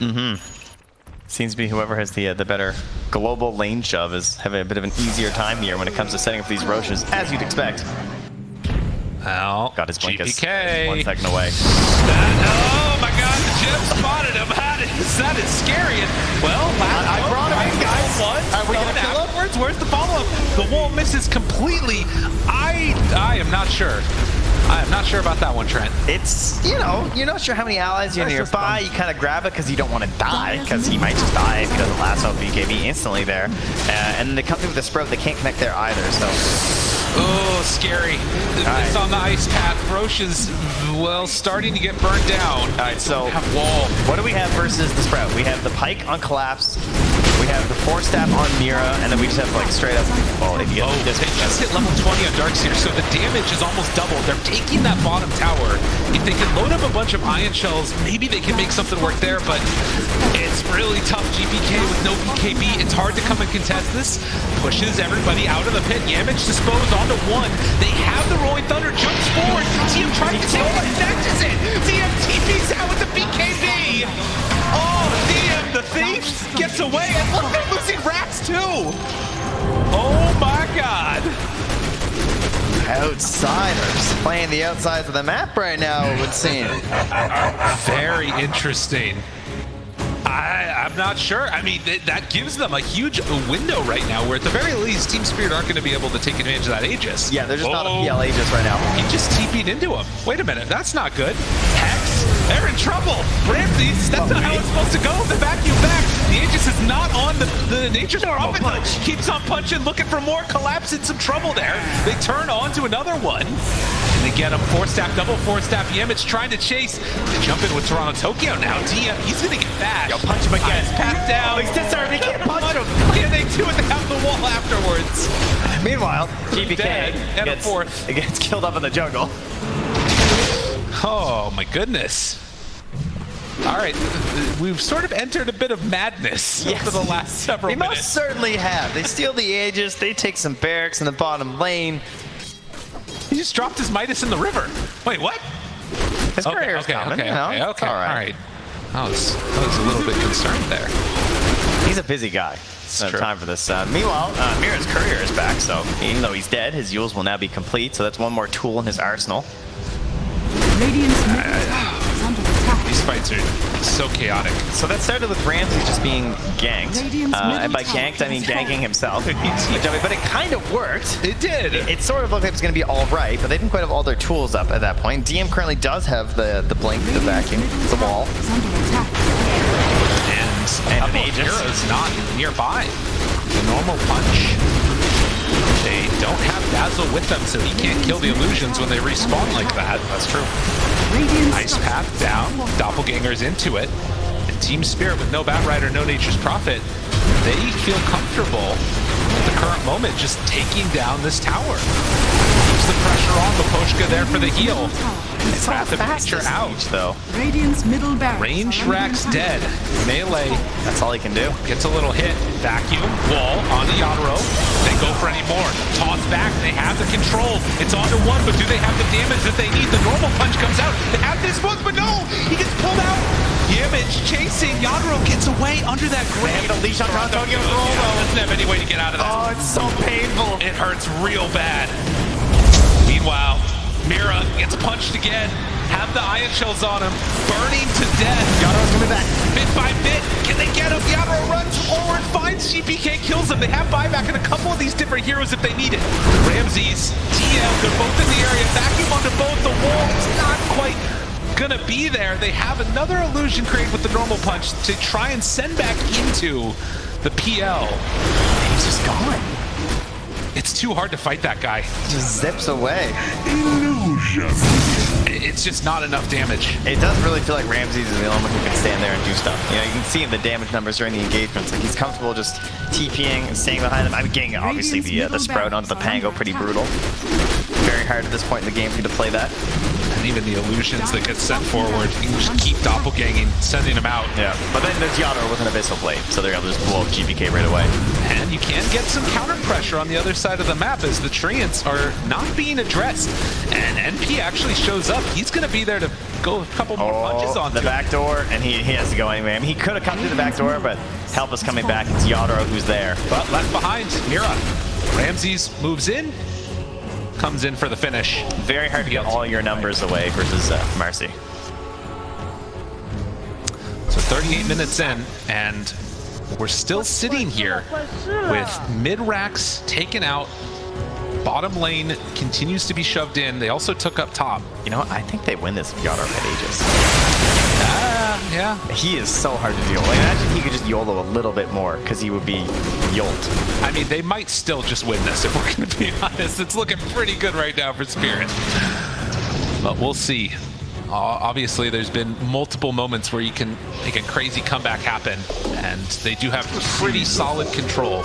Seems to be whoever has the better global lane shove is having a bit of an easier time here when it comes to setting up these Roches, as you'd expect. Well, got his Blinkus. GPK. 1 second away. Oh my god, the Jim spotted him. That is scary. And, well, I brought him in, guys. Are we gonna kill him? Afterwards, where's the follow-up? The wall misses completely. I am not sure. I am not sure about that one, Trent. It's, you know, you're not sure how many allies you're nearby. You kind of grab it because you don't want to die, because he might just die if he doesn't lasso BKB instantly there. And then they come through with the Sprout. They can't connect there either, so. Oh, scary. It's on the ice path. Roche is, well, starting to get burned down. All right, so have wall. What do we have versus the Sprout? We have the Pike on Collapse. We have the 4-step on Mira, and then we just have like straight up. Well, if you get this, they just hit level 20 on Darkseer, so the damage is almost double. They're taking that bottom tower. If they can load up a bunch of Ion Shells, maybe they can make something work there, but it's really tough. GPK with no BKB, it's hard to come and contest this. Pushes everybody out of the pit. Yamage disposed onto one. They have the Rolling Thunder, jumps forward. TM tries to take it, snatches it. TM TP's out with the BKB. Oh, TM, the thief, gets away, and look, they're losing Rax too. Oh my god. Outsiders playing the outsides of the map right now, it would seem. Very interesting. I'm not sure. I mean, that gives them a huge window right now where at the very least TSpirit aren't going to be able to take advantage of that Aegis. Yeah, they're just not a PL Aegis right now. He just TP'd into him. Wait a minute, that's not good. Hex, they're in trouble. Ramses, that's not how it's supposed to go. The vacuum back. The Aegis is not on the Nature's Prophet. Keeps on punching, looking for more. Collapse in some trouble there. They turn on to another one. And they get him. 4-staff, double 4-staff. Yamage trying to chase. They jump in with Toronto Tokyo now. DM, he's going to get bashed. Yo, punch him again. Pat down. He's disarmed. He can't punch him. Yeah, they do it. They have the wall afterwards. Meanwhile, GPK and a fourth. Gets killed up in the jungle. Oh my goodness. All right, we've sort of entered a bit of madness over the last several minutes. They most certainly have. They steal the Aegis. They take some barracks in the bottom lane. He just dropped his Midas in the river. Wait, what? His career's coming. Okay. All right. I was a little bit concerned there. He's a busy guy. No time for this. Meanwhile, Mira's courier is back, so even though he's dead, his Yules will now be complete, so that's one more tool in his arsenal. Radiant's middle tower is under attack. These fights are so chaotic. So that started with Ramsey just being ganked. And by ganked, I mean ganking himself. But it kind of worked. It did. It sort of looked like it was going to be all right, but they didn't quite have all their tools up at that point. DM currently does have the blink, the vacuum, the wall. And an Aegis is not nearby. The normal punch. They don't have Dazzle with them, so he can't kill the illusions when they respawn like that. That's true. Ice Path down, Doppelganger's into it. And TSpirit with no Batrider, no Nature's Prophet, they feel comfortable at the current moment just taking down this tower. Keeps the pressure on, Poshka there for the heal. It's not the picture out, though. Radiant's middle barracks. Range Rax dead. Melee. That's all he can do. Gets a little hit. Vacuum. Wall onto Yatoro. They go for any more. Toss back. They have the control. It's onto one, but do they have the damage that they need? The normal punch comes out. They have this book, but no! He gets pulled out. Yamage chasing. Yatoro gets away under that grave. They have the leash on Tokyo roll, though. Doesn't have any way to get out of that. Oh, it's so painful. It hurts real bad. Meanwhile, Mira gets punched again. Have the Ion Shells on him. Burning to death. Yatoro's coming back. Bit by bit. Can they get him? Yatoro runs forward, finds GPK, kills him. They have buyback in a couple of these different heroes if they need it. Ramses, TM, they're both in the area. Vacuum onto both. The wall is not quite gonna be there. They have another illusion created with the normal punch to try and send back into the PL. He's just gone. It's too hard to fight that guy. Just zips away. Illusion. It's just not enough damage. It does really feel like Ramses is the only one who can stand there and do stuff. You know, you can see the damage numbers during the engagements. Like he's comfortable just TPing and staying behind them. I'm getting obviously the sprout onto the Pango, pretty brutal. Very hard at this point in the game for you to play that. And even the illusions that get sent forward, you can just keep doppelganging, sending them out. Yeah, but then there's Yatoro with an Abyssal Blade, so they're able to just blow up GPK right away. And you can get some counter pressure on the other side of the map as the Treants are not being addressed. And NP actually shows up. He's going to be there to go a couple more punches on the back door, and he has to go anyway. I mean, he could have come through the back door, but help is coming back. It's Yatoro who's there. But left behind, Mira. Ramses moves in, comes in for the finish. Very hard to get all your numbers away versus Marci. So 38 minutes in, and we're still sitting here with mid-racks taken out. Bottom lane continues to be shoved in. They also took up top. You know what? I think they win this if Yatoro had Aegis. Yeah. He is so hard to deal with. Like, imagine he could just YOLO a little bit more, because he would be Yolt. I mean, they might still just win this, if we're going to be honest. It's looking pretty good right now for Spirit. But we'll see. Obviously, there's been multiple moments where you can make a crazy comeback happen, and they do have pretty solid control.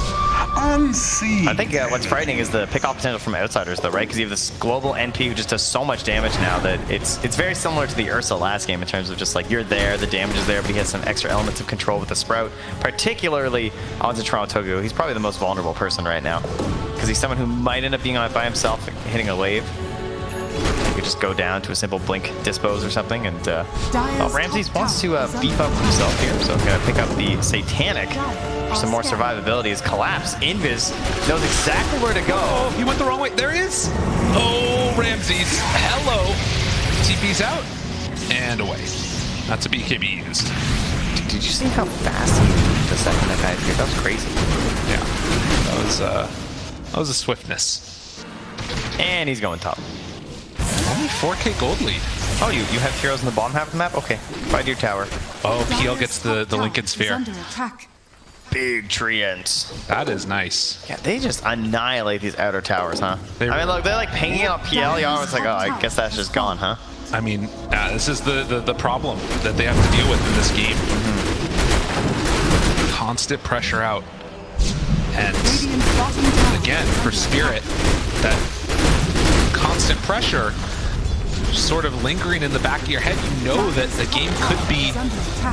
Unseen. I think what's frightening is the pick-off potential from Outsiders, though, right? Because you have this global NP who just does so much damage now that it's very similar to the Ursa last game in terms of just like you're there, the damage is there, but he has some extra elements of control with the Sprout, particularly onto Toronto Togu. He's probably the most vulnerable person right now because he's someone who might end up being on it by himself, hitting a wave. He could just go down to a simple blink dispose or something, and well, Ramses wants to beef up himself here, so gonna pick up the Satanic for some more survivability. His collapse. Invis knows exactly where to go. Oh, he went the wrong way. There he is. Oh, Ramses. Hello. TP's out and away. That's a BKB used. Did you see how fast he moved the second that guy appeared? That was crazy. Yeah, that was a swiftness. And he's going top. Only 4K gold lead. Oh, you have heroes in the bottom half of the map? Okay, fight your tower. Oh, PL gets the Lincoln Sphere. Under attack. Big treants. That is nice. Yeah, they just annihilate these outer towers, huh? They I mean, look, they're like pinging on PL. Y'all, it's like, oh, I guess that's just gone, huh? I mean, this is the problem that they have to deal with in this game. Constant pressure out. And again, for Spirit, that constant pressure sort of lingering in the back of your head, you know that the game could be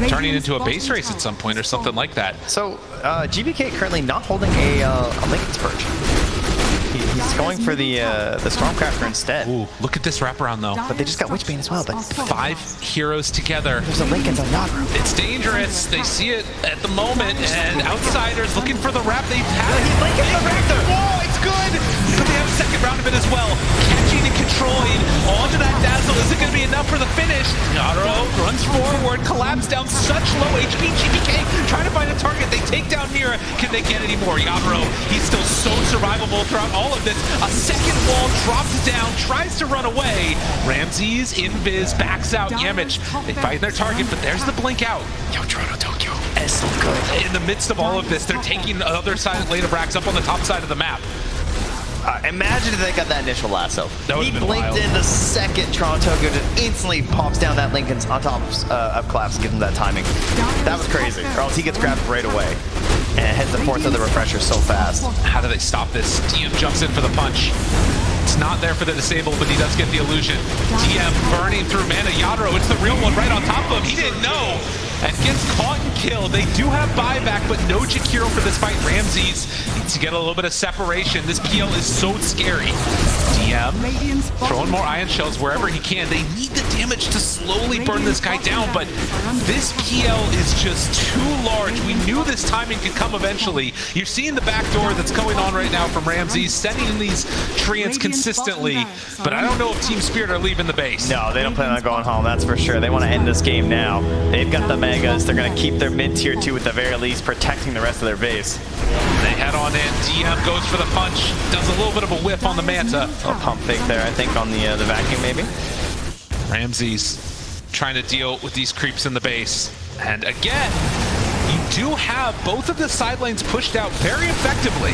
turning into a base race at some point or something like that. So, GBK currently not holding a Lincoln Purge. He's going for the Stormcrafter instead. Ooh, look at this wraparound though. But they just got Witchbane as well, but 5 heroes together. there's a Lincoln's on Yatoro. It's dangerous. They see it at the moment, and Outsiders looking for the wrap. They've had it. Lincoln's the Raptor! Whoa, it's good! But they have a second round of it as well. Catching and controlling onto that Dazzle. Is it going to be enough for the finish? Yatoro runs forward, collapse down such low HP. GBK trying to find a target. They take down Mira. Can they get any more? Yatoro, he's still so survivable throughout all of this. A second wall drops down, tries to run away. Ramses, Invis, backs out. Yamich, they find their target, but there's the blink out. Yo, Toronto Tokyo is so good. In the midst of all of this, they're taking the other side later Brax up on the top side of the map. Imagine if they got that initial lasso. That He would've been blinked wild. in the second Toronto Tokyo just instantly pops down that Lincoln's on top of Collapse and gives him that timing. That was crazy. Or else he gets grabbed right away and heads the force of the refresher so fast. How do they stop this? DM jumps in for the punch. It's not there for the disable, but he does get the illusion. DM burning through mana. Yatoro, it's the real one right on top of him. He didn't know. And gets caught and killed. They do have buyback, but no Jakiro for this fight. Ramses needs to get a little bit of separation. This PL is so scary. DM throwing more ion shells wherever he can. They need the damage to slowly burn this guy down, but this PL is just too large. We knew this timing could come eventually. You're seeing the backdoor that's going on right now from Ramses, sending in these treants consistently, but I don't know if TSpirit are leaving the base. No, they don't plan on going home, that's for sure. They want to end this game now. They've got the Megas. They're going to keep their mid-tier 2 at the very least, protecting the rest of their base. They head on in. DM goes for the punch. Does a little bit of a whiff on the Manta. A pump fake there, I think, on the vacuum maybe. Ramses trying to deal with these creeps in the base. And again, you do have both of the side lanes pushed out very effectively.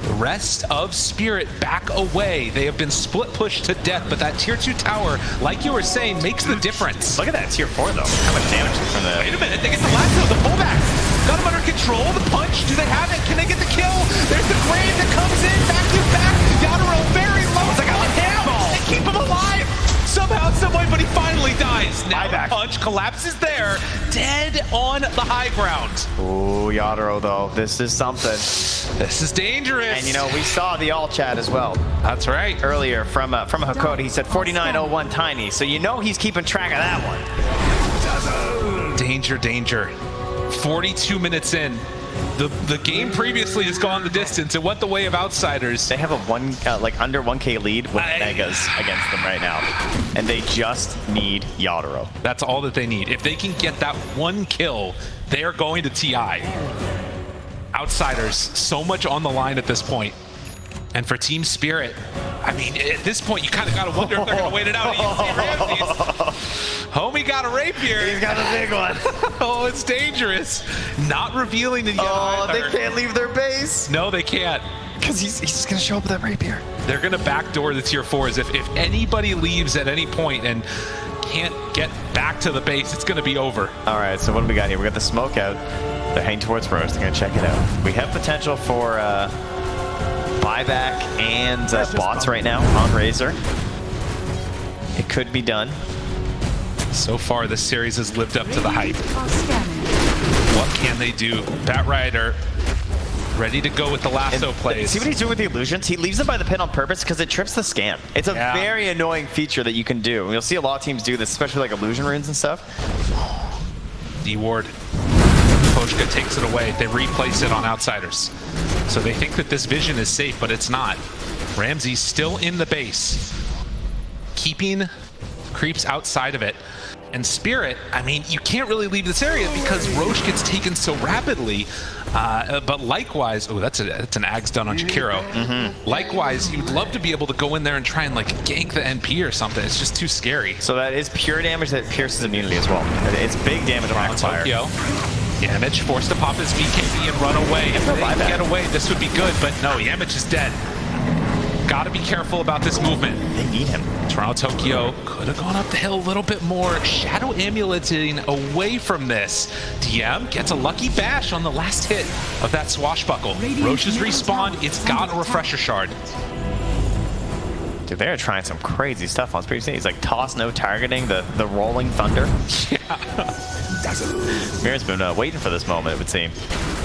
The rest of Spirit back away. They have been split pushed to death, but that tier 2 tower, like you were saying, makes the difference. Look at that tier 4 though. How much damage from the... Wait a minute, they get the lasso, the pullback. Got him under control, the punch, do they have it? Can they get the kill? There's the grave that comes in, back to back. Yatoro very low. It's like a cannonball. They keep him alive. Somehow, someway, but he finally dies. Now the punch collapses there, dead on the high ground. Ooh, Yatoro though, this is something. This is dangerous. And you know, we saw the all chat as well. That's right. Earlier from Hakoda, he said 4901 tiny, so you know he's keeping track of that one. Danger, danger. 42 minutes in. The game previously has gone the distance. It went the way of Outsiders. They have a like under 1K lead with Megas against them right now, and they just need Yatoro. That's all that they need. If they can get that one kill, they are going to TI. Outsiders, so much on the line at this point. And for TSpirit, I mean, at this point, you kind of got to wonder if they're going to wait it out. You see Ramses. Homie got a rapier. He's got a big one. Oh, it's dangerous. Not revealing it yet. Oh, either. they can't leave their base. No, they can't. because he's just gonna show up with that rapier. They're going to backdoor the tier 4s. If anybody leaves at any point and can't get back to the base, it's going to be over. All right, so what do we got here? We got the smoke out. They're heading towards Roche. They're gonna check it out. We have potential for buyback and bots right now on Razor. It could be done. So far, this series has lived up to the hype. What can they do? Batrider ready to go with the lasso plays. See what he's doing with the illusions? He leaves them by the pin on purpose because it trips the scan. It's a very annoying feature that you can do. And you'll see a lot of teams do this, especially like illusion runes and stuff. D-Ward. Poshka takes it away. They replace it on outsiders. So they think that this vision is safe, but it's not. Ramsey's still in the base, keeping creeps outside of it. And Spirit, I mean, you can't really leave this area because Roche gets taken so rapidly. But likewise, oh, that's an Ags done on Jakiro. Likewise, you'd love to be able to go in there and try and like gank the NP or something. It's just too scary. So that is pure damage that pierces immunity as well. It's big damage on backfire. Yamich forced to pop his BKB and run away. If they can get away, this would be good, but no, Yamich is dead. Gotta be careful about this movement. They need him. Toronto Tokyo could have gone up the hill a little bit more. Shadow amuleting away from this. DM gets a lucky bash on the last hit of that swashbuckle. Roche's respawn, it's got a refresher shard. Dude, they're trying some crazy stuff on Spirit. He's like toss no targeting, the rolling thunder. Mir's been waiting for this moment, it would seem.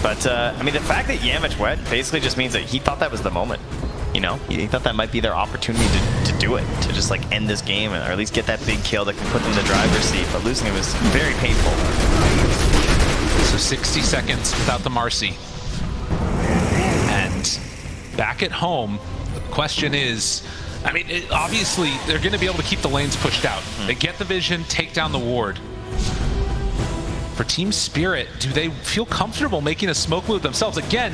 But I mean, the fact that Yamich wet basically just means that he thought that was the moment. You know, he thought that might be their opportunity to do it, to just like end this game, or at least get that big kill that can put them in the driver's seat. But losing it was very painful. So 60 seconds without the Marci. And back at home, the question is, I mean, obviously they're going to be able to keep the lanes pushed out. They get the vision, take down the ward. For Team Spirit, do they feel comfortable making a smoke move themselves? Again,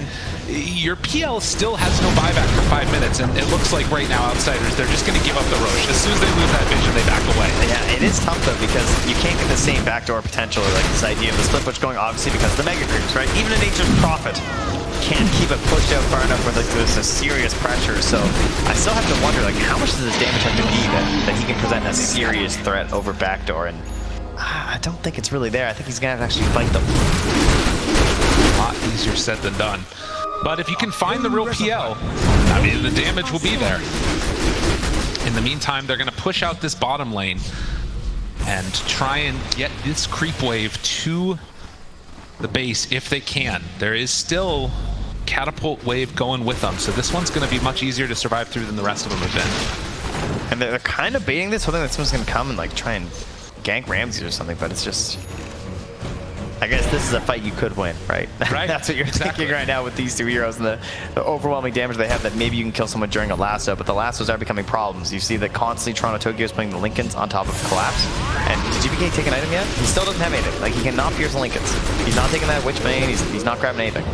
your PL still has no buyback for 5 minutes, and it looks like right now, outsiders, they're just going to give up the Roche. As soon as they lose that vision, they back away. Yeah, it is tough, though, because you can't get the same backdoor potential, or like this idea of the split push going, obviously, because of the mega creeps, right? Even in Nature's Prophet, can't keep it pushed out far enough where like, there's a serious pressure. So I still have to wonder, like, how much does this damage have to be that he can present a serious threat over backdoor? And I don't think it's really there. I think he's gonna have to actually fight them. A lot easier said than done. But if you can find the real PL, I mean, the damage will be there. In the meantime, they're gonna push out this bottom lane and try and get this creep wave to the base if they can. There is still catapult wave going with them, so this one's gonna be much easier to survive through than the rest of them have been. And they're kind of baiting this, hoping that someone's gonna come and like try and gank Ramsey or something, but it's just, I guess this is a fight you could win, right? Right. That's what you're thinking right now with these two heroes and the overwhelming damage they have, that maybe you can kill someone during a lasso, but the lassos are becoming problems. You see that constantly Toronto Tokyo is putting the Lincolns on top of Collapse. And did GBK take an item yet? He still doesn't have anything. Like, he cannot pierce the Lincolns. He's not taking that Witch Bane, he's not grabbing anything.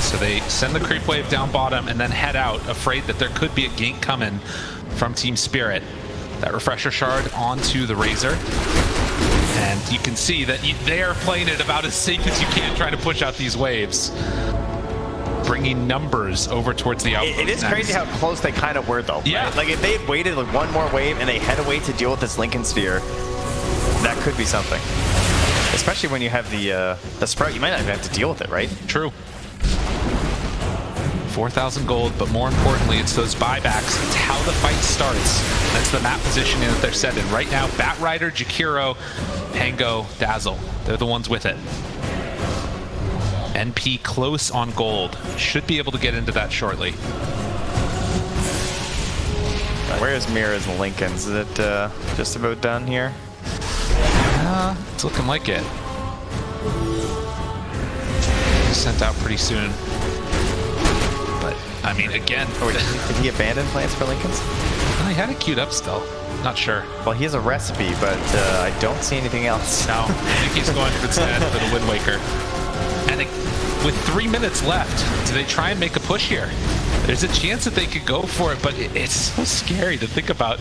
So they send the creep wave down bottom and then head out, afraid that there could be a gank coming from Team Spirit. That refresher shard onto the Razor. And you can see that they are playing it about as safe as you can, trying to push out these waves. Bringing numbers over towards the outpost. It is crazy how close they kind of were, though. Yeah. Right? Like, if they had waited like one more wave and they had a way to deal with this Lincoln Sphere, that could be something. Especially when you have the Sprout, you might not even have to deal with it, right? True. 4,000 gold, but more importantly, it's those buybacks. It's how the fight starts. That's the map positioning that they're set in. Right now, Batrider, Jakiro, Pango, Dazzle. They're the ones with it. NP close on gold. Should be able to get into that shortly. Where's Mira's and Lincoln's? Is it just about done here? It's looking like it. Sent out pretty soon. But, I mean, again... Oh, did he abandon plans for Lincoln's? Well, he had it queued up still. Not sure. Well, he has a recipe, but I don't see anything else. No, I think he's going for the Wind Waker. And with 3 minutes left, do they try and make a push here? There's a chance that they could go for it, but it's so scary to think about,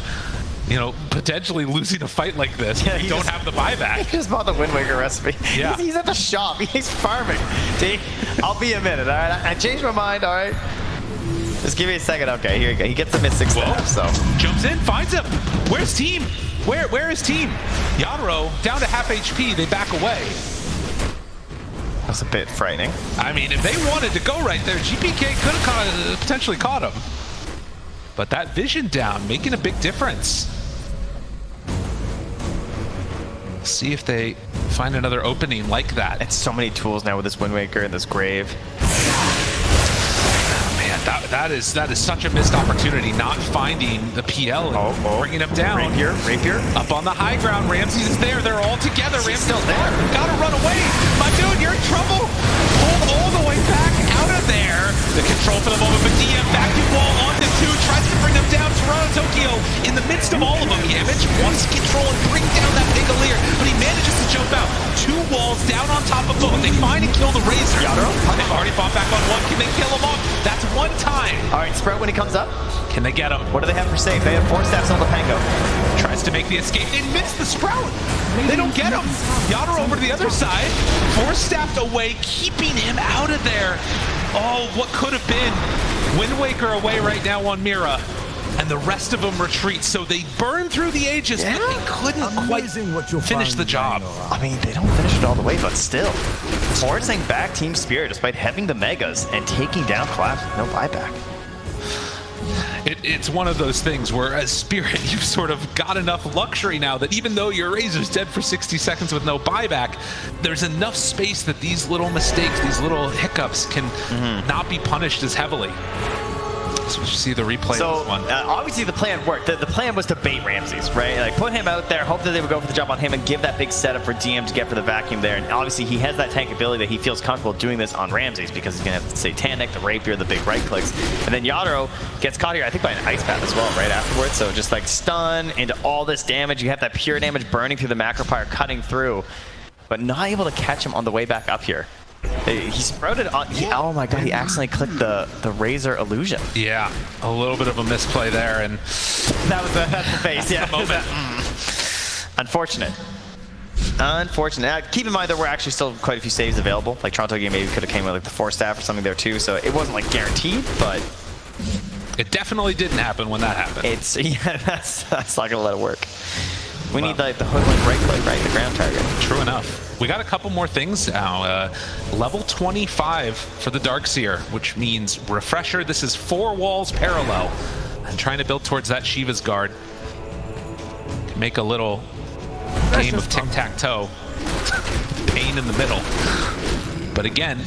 you know, potentially losing a fight like this. Yeah, you don't have the buyback. He just bought the Wind Waker recipe. Yeah. He's at the shop. He's farming. See, I'll be a minute, all right? I changed my mind, all right? Just give me a second. Okay, here you go. He gets the Mystic Staff, so. Jumps in, finds him. Where's team? Where is team? Yatoro down to half HP. They back away. That's a bit frightening. I mean, if they wanted to go right there, GPK could have potentially caught him. But that vision down, making a big difference. See if they find another opening like that. It's so many tools now with this Wind Waker and this Grave. Man, that is such a missed opportunity, not finding the PL and bringing him down. Rapier. Up on the high ground, Ramses is there. They're all together. Ramses still there. Gotta run away. My dude, you're in trouble. Pulled all the way back out of there. The control for the moment, but DM vacuum wall onto 2, tries to bring them down. Toronto Tokyo in the midst of all of them. Yamich wants to control and bring down that Pigalier, but he manages to jump out. 2 walls down on top of both. They find and kill the Razor. They've already fought back on 1. Can they kill him off? That's 1 time. All right, Sprout when he comes up. Can they get him? What do they have for safe? They have 4 staffs on the Pango. Tries to make the escape. They miss the Sprout. They don't get him. Yatoro over to the other side. 4 staffed away, keeping him out of there. Oh, what could have been. Wind Waker away right now on Mira. And the rest of them retreat, so they burn through the Aegis, but they couldn't quite finish the job. I mean, they don't finish it all the way, but still. Forcing back TSpirit despite having the Megas and taking down Collapse with no buyback. It's one of those things where as Spirit, you've sort of got enough luxury now that even though your Razor's dead for 60 seconds with no buyback, there's enough space that these little mistakes, these little hiccups can not be punished as heavily. So you see the replay of this one. Obviously the plan worked. The plan was to bait Ramses, right? Like put him out there, hope that they would go for the jump on him and give that big setup for DM to get for the vacuum there. And obviously he has that tank ability that he feels comfortable doing this on Ramses because he's going to have the Satanic, the Rapier, the big right clicks. And then Yatoro gets caught here, I think by an Ice Path as well, right afterwards. So just like stun into all this damage. You have that pure damage burning through the Macropyre, cutting through, but not able to catch him on the way back up here. He sprouted on. Oh my god! He accidentally clicked the Razor illusion. Yeah, a little bit of a misplay there, and that's the face. Yeah. Unfortunate. Unfortunate. Keep in mind there were actually still quite a few saves available. Like Toronto game maybe could have came with like the 4 staff or something there too. So it wasn't like guaranteed, but it definitely didn't happen when that happened. It's that's not gonna let it work. We need like the hoodlink right click, right? The ground target. True enough. We got a couple more things now. Level 25 for the Darkseer, which means refresher. This is 4 walls parallel. And trying to build towards that Shiva's guard. Make a little game of tic-tac-toe. Pain in the middle. But again,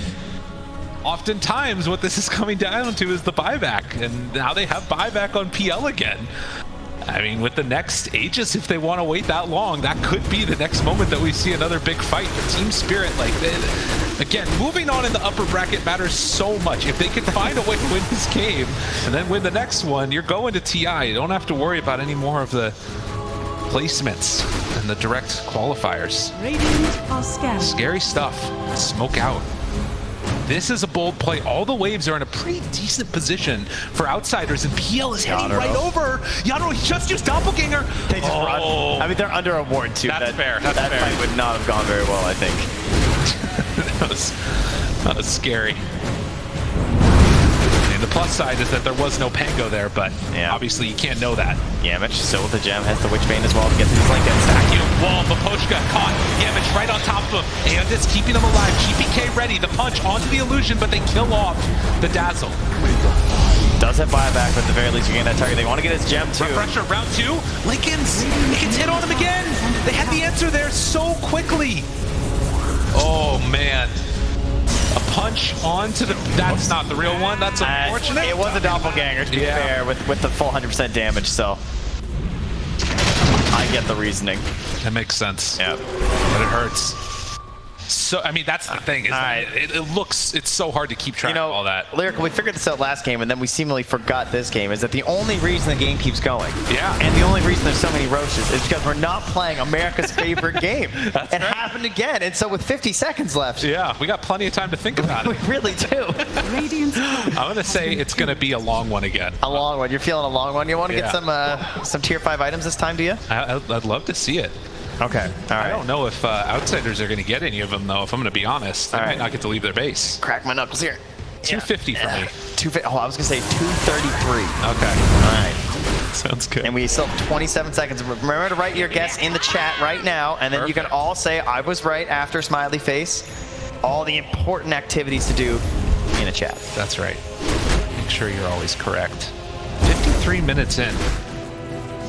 oftentimes what this is coming down to is the buyback. And now they have buyback on PL again. I mean, with the next Aegis, if they want to wait that long, that could be the next moment that we see another big fight. But TSpirit, like, again, moving on in the upper bracket matters so much. If they can find a way to win this game and then win the next one, you're going to TI. You don't have to worry about any more of the placements and the direct qualifiers. Radiant are scattered. Scary stuff. Smoke out. This is a bold play. All the waves are in a pretty decent position for outsiders, and PL is heading right over. Yatoro, he just used Doppelganger. They just run. I mean, they're under a ward too. That's fair. That fight would not have gone very well, I think. that was scary. And the plus side is that there was no Pango there, but obviously you can't know that. Yamich still with the gem, has the Witchbane as well to get to his Lincoln. Vacuum wall, Mapochka caught. Yamich right on top of him, and it's keeping him alive. GPK ready, the punch onto the illusion, but they kill off the Dazzle. Does have buyback, but at the very least you're getting that target. They want to get his gem too. Refresher, round 2. Lincoln's hit on him again. They had the answer there so quickly. Oh man. A punch onto the... That's not the real one. That's unfortunate. It was a doppelganger, to be fair, with the full 100% damage, so... I get the reasoning. That makes sense. Yeah. But it hurts. So, I mean, that's the thing. It's so hard to keep track of all that. Lyrical, we figured this out last game, and then we seemingly forgot this game, is that the only reason the game keeps going, and the only reason there's so many roaches, is because we're not playing America's favorite game. It happened again, and so with 50 seconds left. Yeah, we got plenty of time to think about it. We really do. I'm going to say it's going to be a long one again. A long one. You're feeling a long one? You want to get some tier 5 items this time, do you? I'd love to see it. Okay, all right. I don't know if outsiders are going to get any of them, though, if I'm going to be honest. They might not get to leave their base. Crack my knuckles here. 250 for me. 250. Oh, I was gonna say 233. Okay. All right. Sounds good. And we still have 27 seconds. Remember to write your guess in the chat right now, and then you can all say I was right after smiley face. All the important activities to do in a chat. That's right. Make sure you're always correct. 53 minutes in.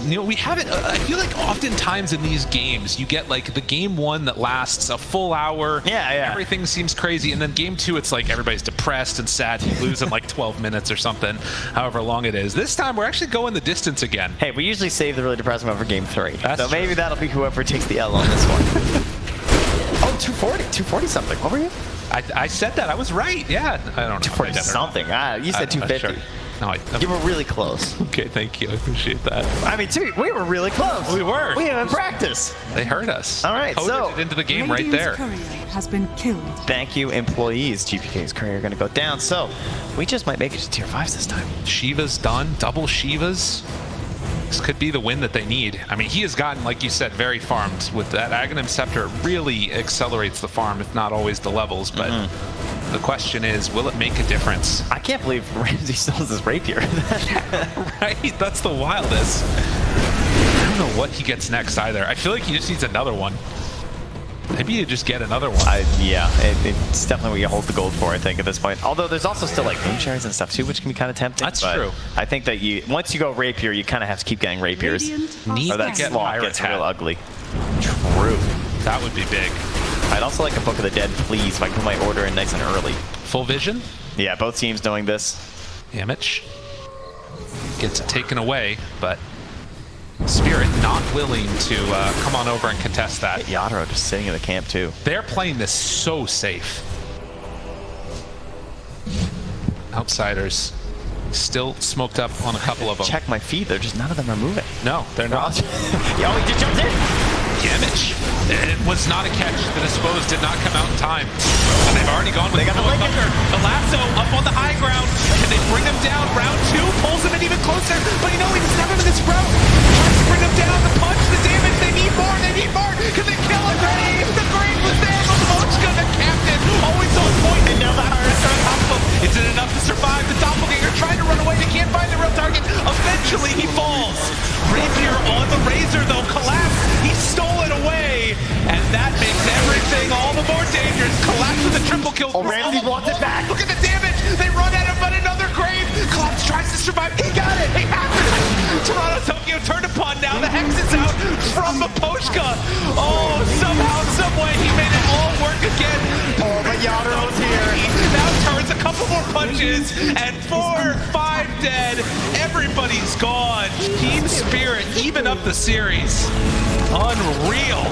You know, we haven't, I feel like oftentimes in these games, you get like the game one that lasts a full hour. Yeah. Everything seems crazy. And then game two, it's like everybody's depressed and sad. You lose in like 12 minutes or something, however long it is. This time, we're actually going the distance again. Hey, we usually save the really depressing one for game 3. That's so true. maybe that'll be whoever takes the L on this one. Oh, 240 something. What were you? I said that. I was right. Yeah. I don't know. 240 something. You said 250. Sure. No, You were really close. Okay, thank you. I appreciate that. I mean, too, we were really close. We were. We haven't practiced. They heard us. All right, Coded so it into the game right Radiant's there. courier has been killed. Thank you, employees. GPK's career going to go down. So we just might make it to tier 5s this time. Shiva's done. Double Shivas. This could be the win that they need. I mean, he has gotten, like you said, very farmed. With that Aghanim Scepter, it really accelerates the farm, if not always the levels. But the question is, will it make a difference? I can't believe Ramsey still has his rapier. Right? That's the wildest. I don't know what he gets next either. I feel like he just needs another one. Maybe you just get another one. Yeah, it's definitely what you hold the gold for, I think, at this point. Although there's also still like moon cherries and stuff too, which can be kind of tempting. That's but true. I think that once you go rapier, you kind of have to keep getting rapiers. Need Or that to get slot pirate gets hat. real ugly. True. That would be big. I'd also like a Book of the Dead, please, if I can put my order in nice and early. Full vision. Yeah, both teams doing this. Damage. Gets it taken away, but Spirit not willing to come on over and contest that. Yatoro just sitting in the camp too. They're playing this so safe. Outsiders still smoked up on a couple of them. Check my feed, none of them are moving. No, they're not. Yo, he just jumped in! Damage. It was not a catch. The Dispose did not come out in time. And they've already gone with They got the link. The lasso up on the high ground. Can they bring him down? Round 2 pulls him in even closer. But you know, he doesn't have him in this route. Tries to bring him down. The punch, the damage. They need more. They need more. Can they kill him? The grave was there. Mochka, the captain, always on point. And now the Harris are on top of him. Is it enough to survive? The doppelganger trying to run away. They can't find the real target. Eventually, he falls. Rapier on the Razor, though, collapsed. He stole it away. And that makes everything all the more dangerous. Collapse with a triple kill. Oh, Ramsey wants it back. Look at the damage. They run at him, but another grave. Collapse tries to survive. He got it. He has it. Toronto Tokyo turned upon now. The Hex is out from Maposhka. Oh, somehow, someway, he made it all work again. Oh, but Yatoro's here. Now turns a couple more punches, and 4, 5 dead. Everybody's gone. Team Spirit even up the series. Unreal.